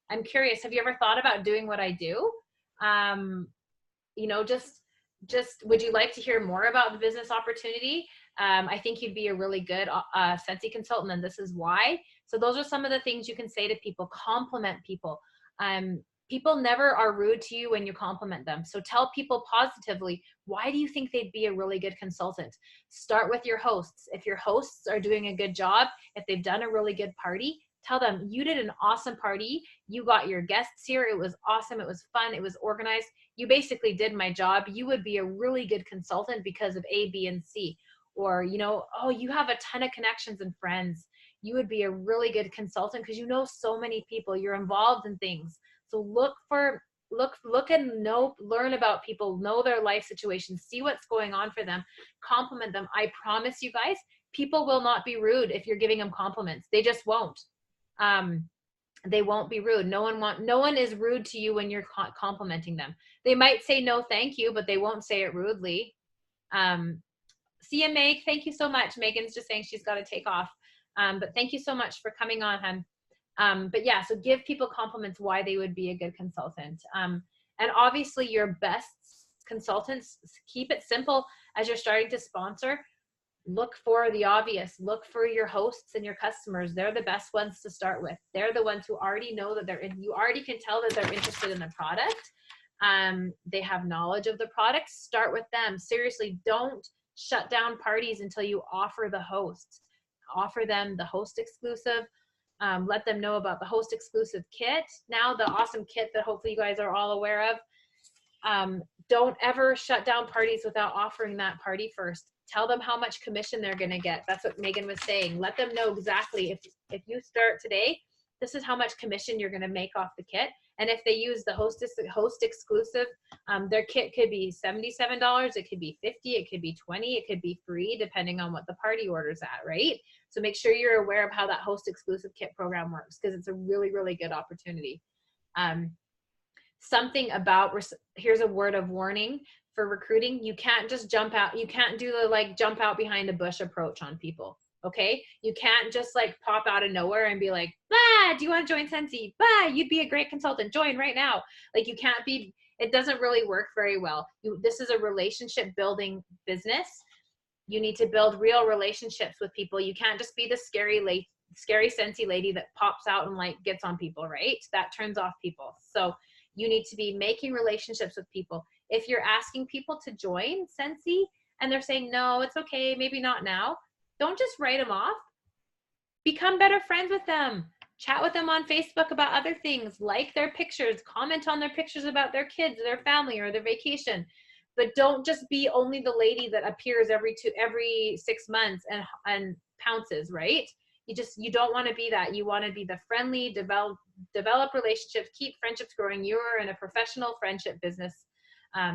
Speaker 1: I'm curious. Have you ever thought about doing what I do? Just would you like to hear more about the business opportunity? I think you'd be a really good Scentsy consultant, and this is why. So those are some of the things you can say to people. Compliment people. People never are rude to you when you compliment them. So tell people positively, why do you think they'd be a really good consultant? Start with your hosts. If your hosts are doing a good job, if they've done a really good party, tell them, you did an awesome party. You got your guests here. It was awesome. It was fun. It was organized. You basically did my job. You would be a really good consultant because of A, B, and C. Or, oh, you have a ton of connections and friends. You would be a really good consultant because you know so many people. You're involved in things. So look for and learn about people, know their life situation, see what's going on for them, compliment them. I promise you guys, people will not be rude if you're giving them compliments. They just won't. They won't be rude. No one is rude to you when you're complimenting them. They might say no thank you, but they won't say it rudely. See ya, Meg. Thank you so much. Megan's just saying she's got to take off. But thank you so much for coming on, hun. But yeah, so give people compliments why they would be a good consultant. And obviously your best consultants, keep it simple as you're starting to sponsor. Look for the obvious. Look for your hosts and your customers. They're the best ones to start with. They're the ones who already know that you already can tell that they're interested in the product. They have knowledge of the product. Start with them. Seriously, don't shut down parties until you offer the hosts. Offer them the host exclusive. Let them know about the host exclusive kit. Now, the awesome kit that hopefully you guys are all aware of. Don't ever shut down parties without offering that party first. Tell them how much commission they're going to get. That's what Megan was saying. Let them know exactly, if you start today, this is how much commission you're going to make off the kit. And if they use the host exclusive, their kit could be $77, it could be $50, it could be $20, it could be free, depending on what the party order's at, right? So make sure you're aware of how that host exclusive kit program works, because it's a really, really good opportunity. Something about, here's a word of warning for recruiting. You can't just jump out. You can't do the jump out behind a bush approach on people. Okay. You can't just pop out of nowhere and be like, bah, do you want to join Sensi? Bah, you'd be a great consultant. Join right now. You can't be, it doesn't really work very well. This is a relationship building business. You need to build real relationships with people. You can't just be the scary Sensi lady that pops out and gets on people, right? That turns off people. So you need to be making relationships with people. If you're asking people to join Sensi and they're saying, no, it's okay, maybe not now, don't just write them off. Become better friends with them. Chat with them on Facebook about other things, like their pictures, comment on their pictures about their kids, their family, or their vacation. But don't just be only the lady that appears every 6 months and pounces, right? You don't want to be that. You want to be the friendly, develop relationships, keep friendships growing. You're in a professional friendship business.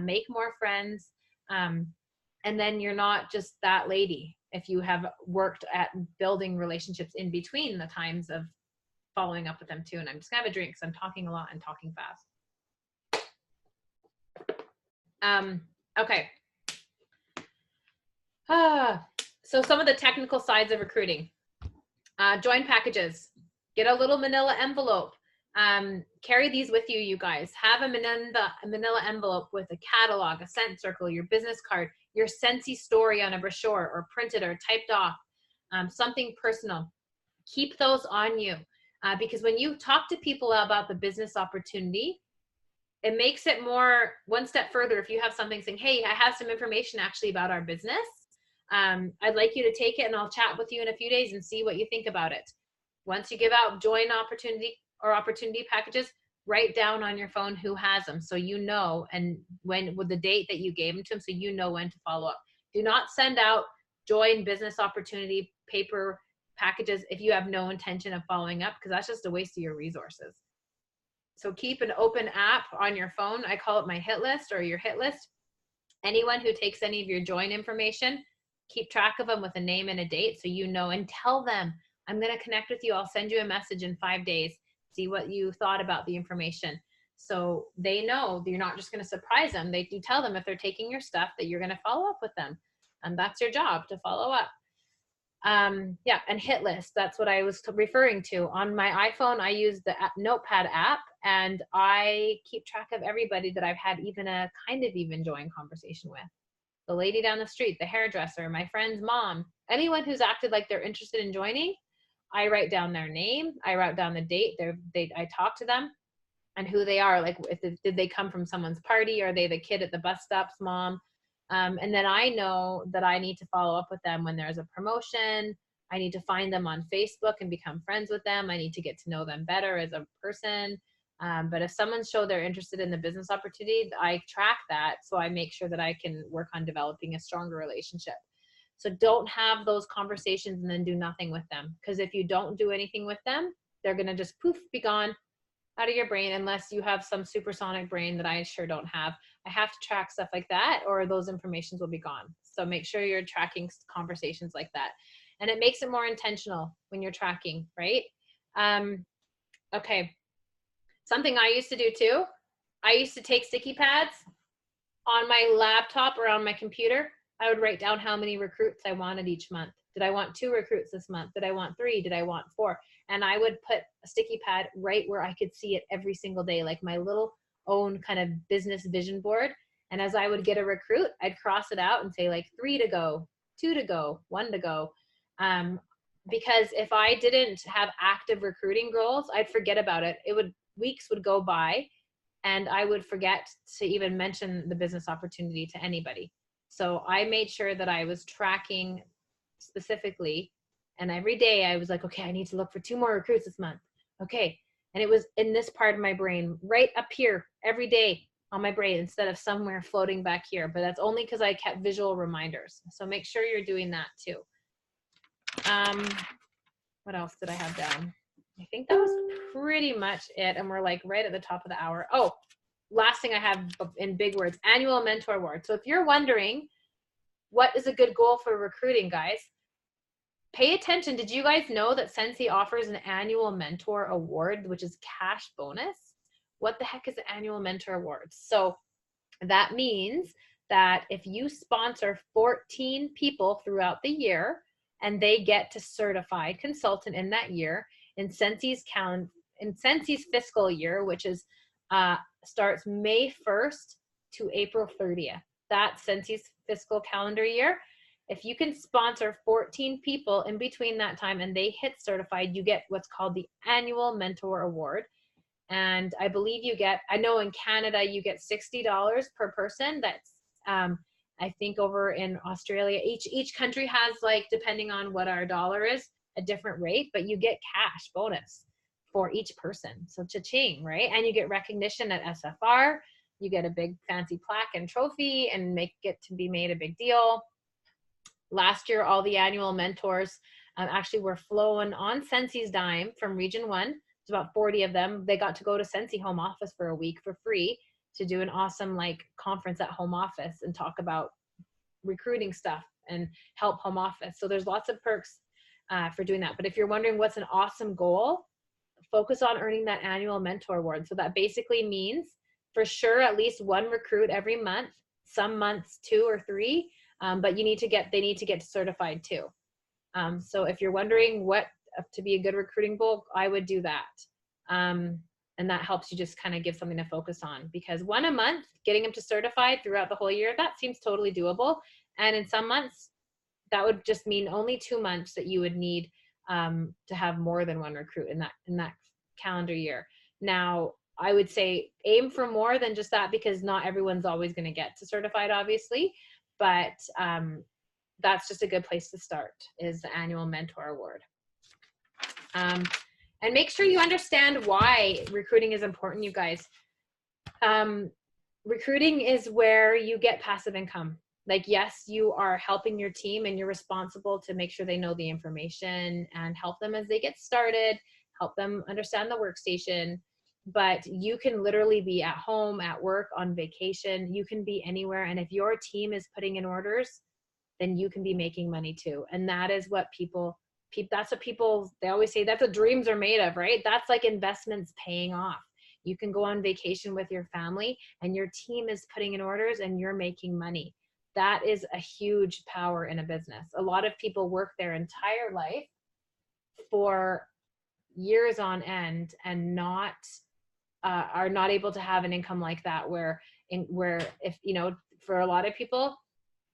Speaker 1: Make more friends. And then you're not just that lady if you have worked at building relationships in between the times of following up with them too. And I'm just gonna have a drink because I'm talking a lot and talking fast. Okay. So some of the technical sides of recruiting. Join packages. Get a little manila envelope. Carry these with you, you guys. Have a manila envelope with a catalog, a scent circle, your business card, your Sensi story on a brochure, or printed or typed off, something personal. Keep those on you, because when you talk to people about the business opportunity, it makes it more one step further. If you have something saying, hey, I have some information actually about our business, I'd like you to take it and I'll chat with you in a few days and see what you think about it. Once you give out join opportunity or opportunity packages, write down on your phone who has them, so you know, and with the date that you gave them to them, so you know when to follow up. Do not send out join business opportunity paper packages if you have no intention of following up, because that's just a waste of your resources. So keep an open app on your phone. I call it my hit list or your hit list. Anyone who takes any of your join information, keep track of them with a name and a date, so you know, and tell them, I'm going to connect with you. I'll send you a message in 5 days. See what you thought about the information. So they know you're not just going to surprise them. You tell them if they're taking your stuff that you're going to follow up with them. And that's your job, to follow up. Yeah, and hit list. That's what I was referring to. On my iPhone, I use the Notepad app, and I keep track of everybody that I've had even a kind of even join conversation with. The lady down the street, the hairdresser, my friend's mom, anyone who's acted like they're interested in joining, I write down their name, I write down the date, I talk to them and who they are. Did they come from someone's party? Are they the kid at the bus stop's mom? And then I know that I need to follow up with them when there's a promotion. I need to find them on Facebook and become friends with them. I need to get to know them better as a person. But if someone showed they're interested in the business opportunity, I track that, so I make sure that I can work on developing a stronger relationship. So don't have those conversations and then do nothing with them, because if you don't do anything with them, they're going to just poof, be gone. out of your brain unless you have some supersonic brain that I sure don't have. I have to track stuff like that or those informations will be gone. So make sure you're tracking conversations like that. And it makes it more intentional when you're tracking, right? Okay. Something I used to do too, I used to take sticky pads on my laptop or on my computer. I would write down how many recruits I wanted each month. Did I want 2 recruits this month? Did I want 3? Did I want 4? And I would put a sticky pad right where I could see it every single day, like my little own kind of business vision board. And as I would get a recruit, I'd cross it out and say like 3 to go, 2 to go, 1 to go. Because if I didn't have active recruiting goals, I'd forget about it. Weeks would go by and I would forget to even mention the business opportunity to anybody. So I made sure that I was tracking specifically, and every day I was like, okay, I need to look for 2 more recruits this month. Okay. And it was in this part of my brain, right up here every day on my brain instead of somewhere floating back here. But that's only because I kept visual reminders. So make sure you're doing that too. What else did I have down? I think that was pretty much it. And we're like right at the top of the hour. Oh, last thing I have in big words, annual mentor award. So if you're wondering what is a good goal for recruiting, guys, pay attention. Did you guys know that Sensi offers an annual mentor award, which is cash bonus? What the heck is an annual mentor award? So that means that if you sponsor 14 people throughout the year and they get to certified consultant in that year, in Sensi's fiscal year, which is starts May 1st to April 30th. That's Sensi's fiscal calendar year. If you can sponsor 14 people in between that time and they hit certified, you get what's called the annual mentor award. And I believe I know in Canada, you get $60 per person. That's, I think over in Australia, each country has, like, depending on what our dollar is, a different rate, but you get cash bonus for each person. So cha-ching, right? And you get recognition at SFR. You get a big fancy plaque and trophy and make it to be made a big deal. Last year, all the annual mentors actually were flown on Sensi's dime from Region 1. It's about 40 of them. They got to go to Sensi home office for a week for free to do an awesome conference at home office and talk about recruiting stuff and help home office. So there's lots of perks for doing that. But if you're wondering what's an awesome goal, focus on earning that annual mentor award. So that basically means for sure at least 1 recruit every month, some months 2 or 3, but they need to get certified too. So if you're wondering what to be a good recruiting goal, I would do that. And that helps you just kind of give something to focus on, because 1 a month, getting them to certified throughout the whole year, that seems totally doable. And in some months, that would just mean only 2 months that you would need to have more than 1 recruit in that calendar year. Now, I would say aim for more than just that, because not everyone's always going to get to certified, obviously, but that's just a good place to start, is the annual mentor award. And make sure you understand why recruiting is important, you guys. Recruiting is where you get passive income. Like, yes, you are helping your team and you're responsible to make sure they know the information and help them as they get started, help them understand the workstation. But you can literally be at home, at work, on vacation. You can be anywhere. And if your team is putting in orders, then you can be making money too. And that is what that's what people, they always say, that's what dreams are made of, right? That's like investments paying off. You can go on vacation with your family and your team is putting in orders and you're making money. That is a huge power in a business. A lot of people work their entire life for years on end and are not able to have an income like that, where if, for a lot of people,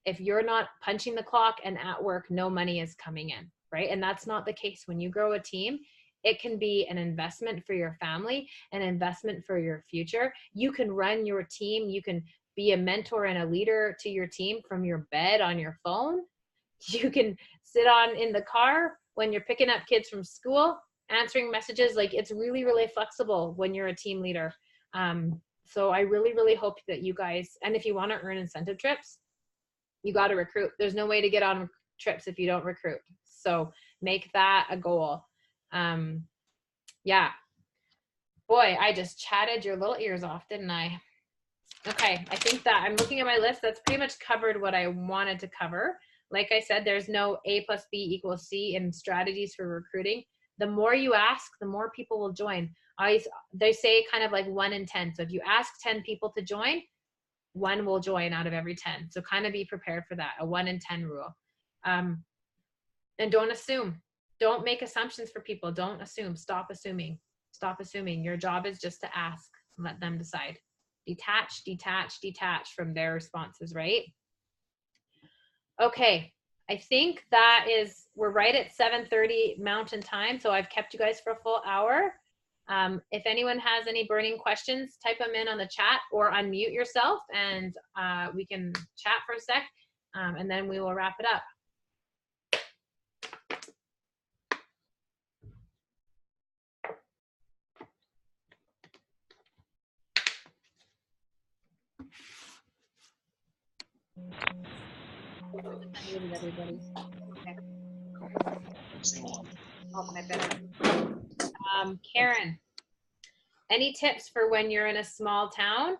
Speaker 1: if you're not punching the clock and at work, no money is coming in, right? And that's not the case. When you grow a team, it can be an investment for your family, an investment for your future. You can run your team. You can be a mentor and a leader to your team from your bed on your phone. You can sit in the car when you're picking up kids from school, answering messages. Like, it's really, really flexible when you're a team leader. So I really, really hope that you guys, and if you want to earn incentive trips, you got to recruit. There's no way to get on trips if you don't recruit. So make that a goal. Yeah. Boy, I just chatted your little ears off, didn't I? Okay, I think that I'm looking at my list. That's pretty much covered what I wanted to cover. Like I said, there's no A plus B equals C in strategies for recruiting. The more you ask, the more people will join. They say kind of like 1 in 10. So if you ask 10 people to join, 1 will join out of every 10. So kind of be prepared for that, a 1 in 10 rule. And don't assume. Don't make assumptions for people. Don't assume. Stop assuming. Stop assuming. Your job is just to ask and let them decide. Detach, detach, detach from their responses, right? Okay, I think we're right at 7:30 Mountain Time, so I've kept you guys for a full hour. If anyone has any burning questions, type them in on the chat or unmute yourself and we can chat for a sec and then we will wrap it up. I muted everybody. Okay. Karen, any tips for when you're in a small town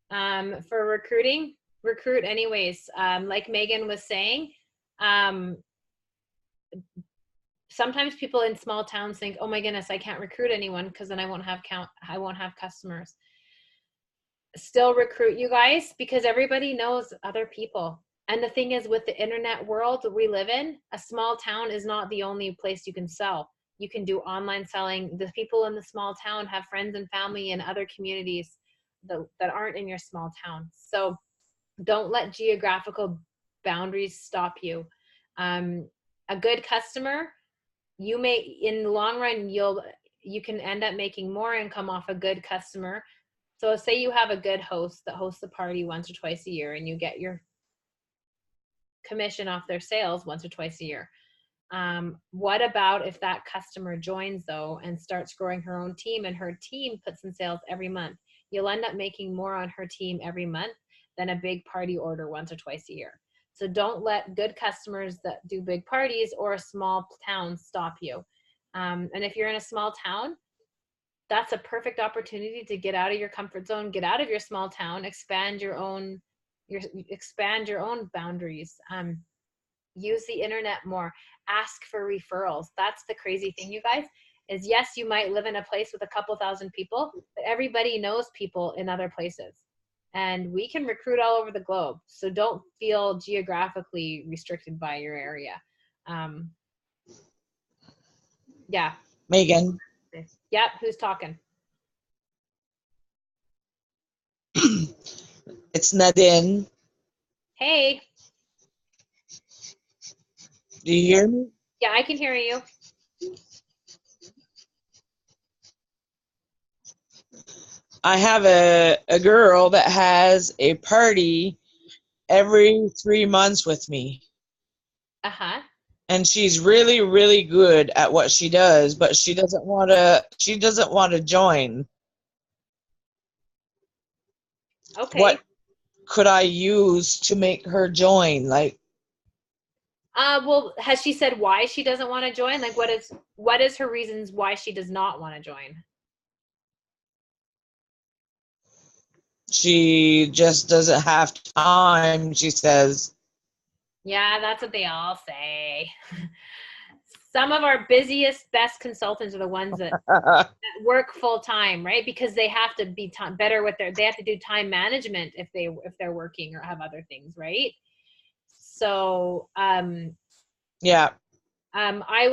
Speaker 1: for recruiting? Recruit anyways. Like Megan was saying, sometimes people in small towns think, oh my goodness, I can't recruit anyone because then I won't have customers. Still recruit, you guys, because everybody knows other people. And the thing is, with the internet world that we live in, a small town is not the only place you can sell. You can do online selling. The people in the small town have friends and family in other communities that aren't in your small town. So don't let geographical boundaries stop you. A good customer, you may, in the long run, you can end up making more income off a good customer. So say you have a good host that hosts a party once or twice a year and you get your commission off their sales once or twice a year. What about if that customer joins though and starts growing her own team and her team puts in sales every month? You'll end up making more on her team every month than a big party order once or twice a year. So don't let good customers that do big parties or a small town stop you. And if you're in a small town, that's a perfect opportunity to get out of your comfort zone, get out of your small town, expand your own boundaries. Use the internet more, ask for referrals. That's the crazy thing, you guys, is yes, you might live in a place with a couple thousand people, but everybody knows people in other places. And we can recruit all over the globe. So don't feel geographically restricted by your area. Yeah.
Speaker 4: Megan.
Speaker 1: Yep, who's talking?
Speaker 4: It's Nadine.
Speaker 1: Hey.
Speaker 4: Do you hear me?
Speaker 1: Yeah, I can hear you.
Speaker 4: I have a girl that has a party every 3 months with me.
Speaker 1: Uh-huh.
Speaker 4: And she's really, really good at what she does, but she doesn't want to join.
Speaker 1: Okay.
Speaker 4: What could I use to make her join? Like,
Speaker 1: well, has she said why she doesn't want to join? Like, what is her reasons why she does not want to join?
Speaker 4: she just doesn't have time, she says.
Speaker 1: Yeah, that's what they all say. Some of our busiest, best consultants are the ones that work full time, right? Because they have to be better with they have to do time management if they're working or have other things, right? So,
Speaker 4: yeah.
Speaker 1: I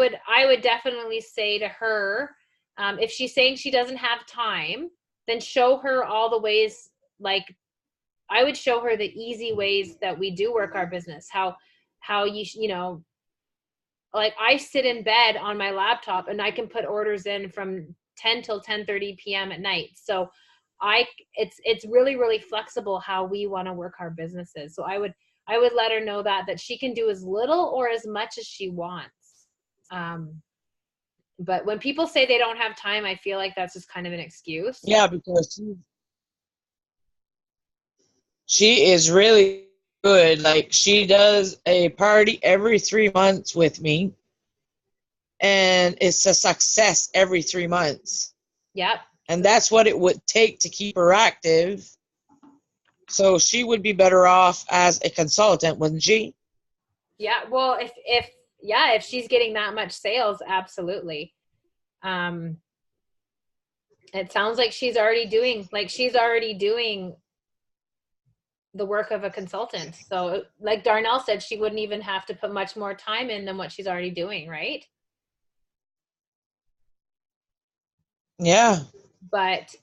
Speaker 1: would definitely say to her, if she's saying she doesn't have time, then show her all the ways. Like, I would show her the easy ways that we do work our business. How you know, like I sit in bed on my laptop and I can put orders in from 10 till 10:30 p.m. at night. So it's really, really flexible how we want to work our businesses. So I would let her know that she can do as little or as much as she wants. But when people say they don't have time, I feel like that's just kind of an excuse.
Speaker 4: Yeah, because she is really good. Like, she does a party every 3 months with me, and it's a success every 3 months.
Speaker 1: Yep.
Speaker 4: And that's what it would take to keep her active. So she would be better off as a consultant, wouldn't she?
Speaker 1: Yeah, well, if she's getting that much sales, absolutely. It sounds like she's already doing the work of a consultant. So like Darnell said, she wouldn't even have to put much more time in than what she's already doing, right?
Speaker 4: Yeah.
Speaker 1: But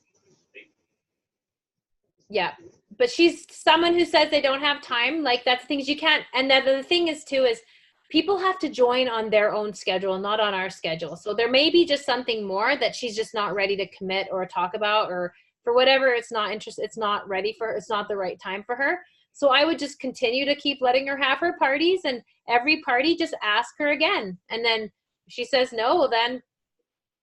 Speaker 1: yeah, but she's someone who says they don't have time. Like that's things you can't. And then the thing is too is people have to join on their own schedule, not on our schedule. So there may be just something more that she's just not ready to commit or talk about, or for whatever it's not ready for her, it's not the right time for her. So I would just continue to keep letting her have her parties, and every party just ask her again. And then if she says no, well then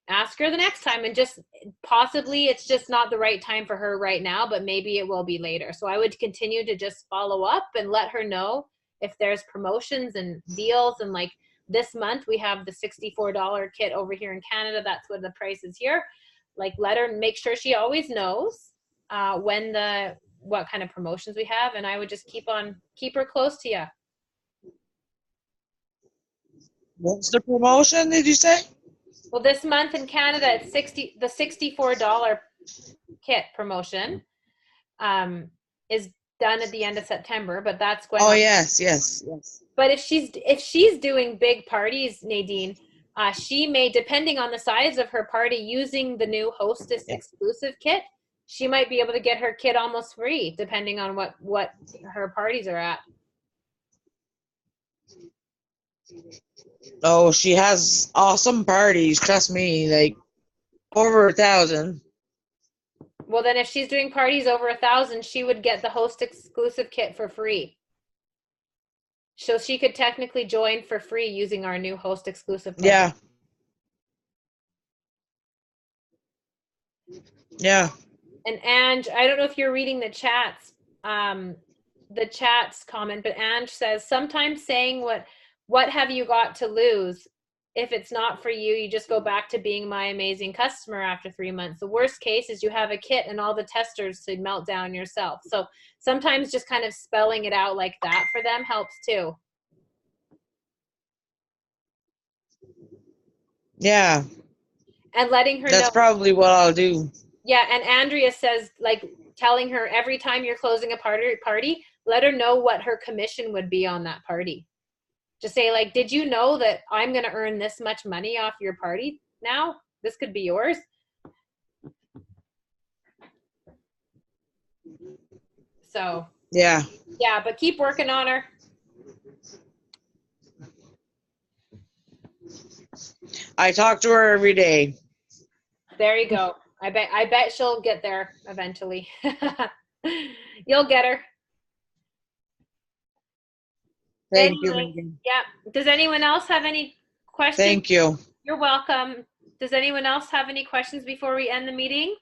Speaker 1: ask her the next time, and just possibly it's just not the right time for her right now, but maybe it will be later. So I would continue to just follow up and let her know if there's promotions and deals. And like this month we have the $64 kit over here in Canada. That's what the price is here. Like let her, make sure she always knows what kind of promotions we have. And I would just keep her close to you.
Speaker 4: What's the promotion, did you say?
Speaker 1: Well, this month in Canada, it's the $64 kit promotion is done at the end of September, but that's going on.
Speaker 4: Yes.
Speaker 1: But if she's doing big parties, Nadine, she may, depending on the size of her party, using the new Hostess exclusive kit, she might be able to get her kit almost free, depending on what her parties are at.
Speaker 4: Oh, she has awesome parties, trust me, like over 1,000.
Speaker 1: Well, then if she's doing parties over 1,000, she would get the host exclusive kit for free. So she could technically join for free using our new host exclusive program.
Speaker 4: Yeah.
Speaker 1: And Ange, I don't know if you're reading the chats comment, but Ange says, sometimes saying what have you got to lose? If it's not for you, you just go back to being my amazing customer after 3 months. The worst case is you have a kit and all the testers to melt down yourself. So sometimes just kind of spelling it out like that for them helps too.
Speaker 4: Yeah.
Speaker 1: And letting her know.
Speaker 4: That's probably what I'll do.
Speaker 1: Yeah, and Andrea says, like, telling her every time you're closing a party, let her know what her commission would be on that party. Just say, like, did you know that I'm going to earn this much money off your party now? This could be yours. So.
Speaker 4: Yeah.
Speaker 1: Yeah, but keep working on her.
Speaker 4: I talk to her every day.
Speaker 1: There you go. I bet she'll get there eventually. You'll get her.
Speaker 4: Thank you, Megan.
Speaker 1: Yeah. Does anyone else have any questions?
Speaker 4: Thank you.
Speaker 1: You're welcome. Does anyone else have any questions before we end the meeting?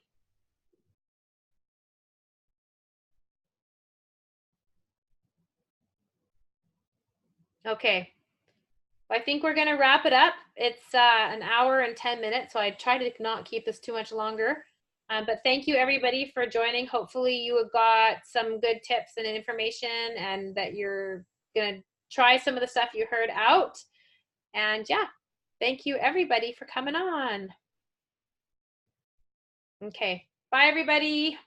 Speaker 1: Okay. I think we're going to wrap it up. It's an hour and 10 minutes, so I try to not keep this too much longer. But thank you, everybody, for joining. Hopefully you got some good tips and information, and that you're going to try some of the stuff you heard out. And yeah, thank you, everybody, for coming on. Okay. Bye, everybody.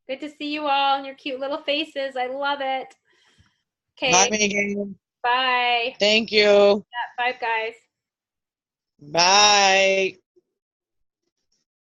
Speaker 1: Good to see you all and your cute little faces. I love it. Okay.
Speaker 4: Bye, Megan.
Speaker 1: Bye.
Speaker 4: Thank you.
Speaker 1: Yeah, bye, guys.
Speaker 4: Bye.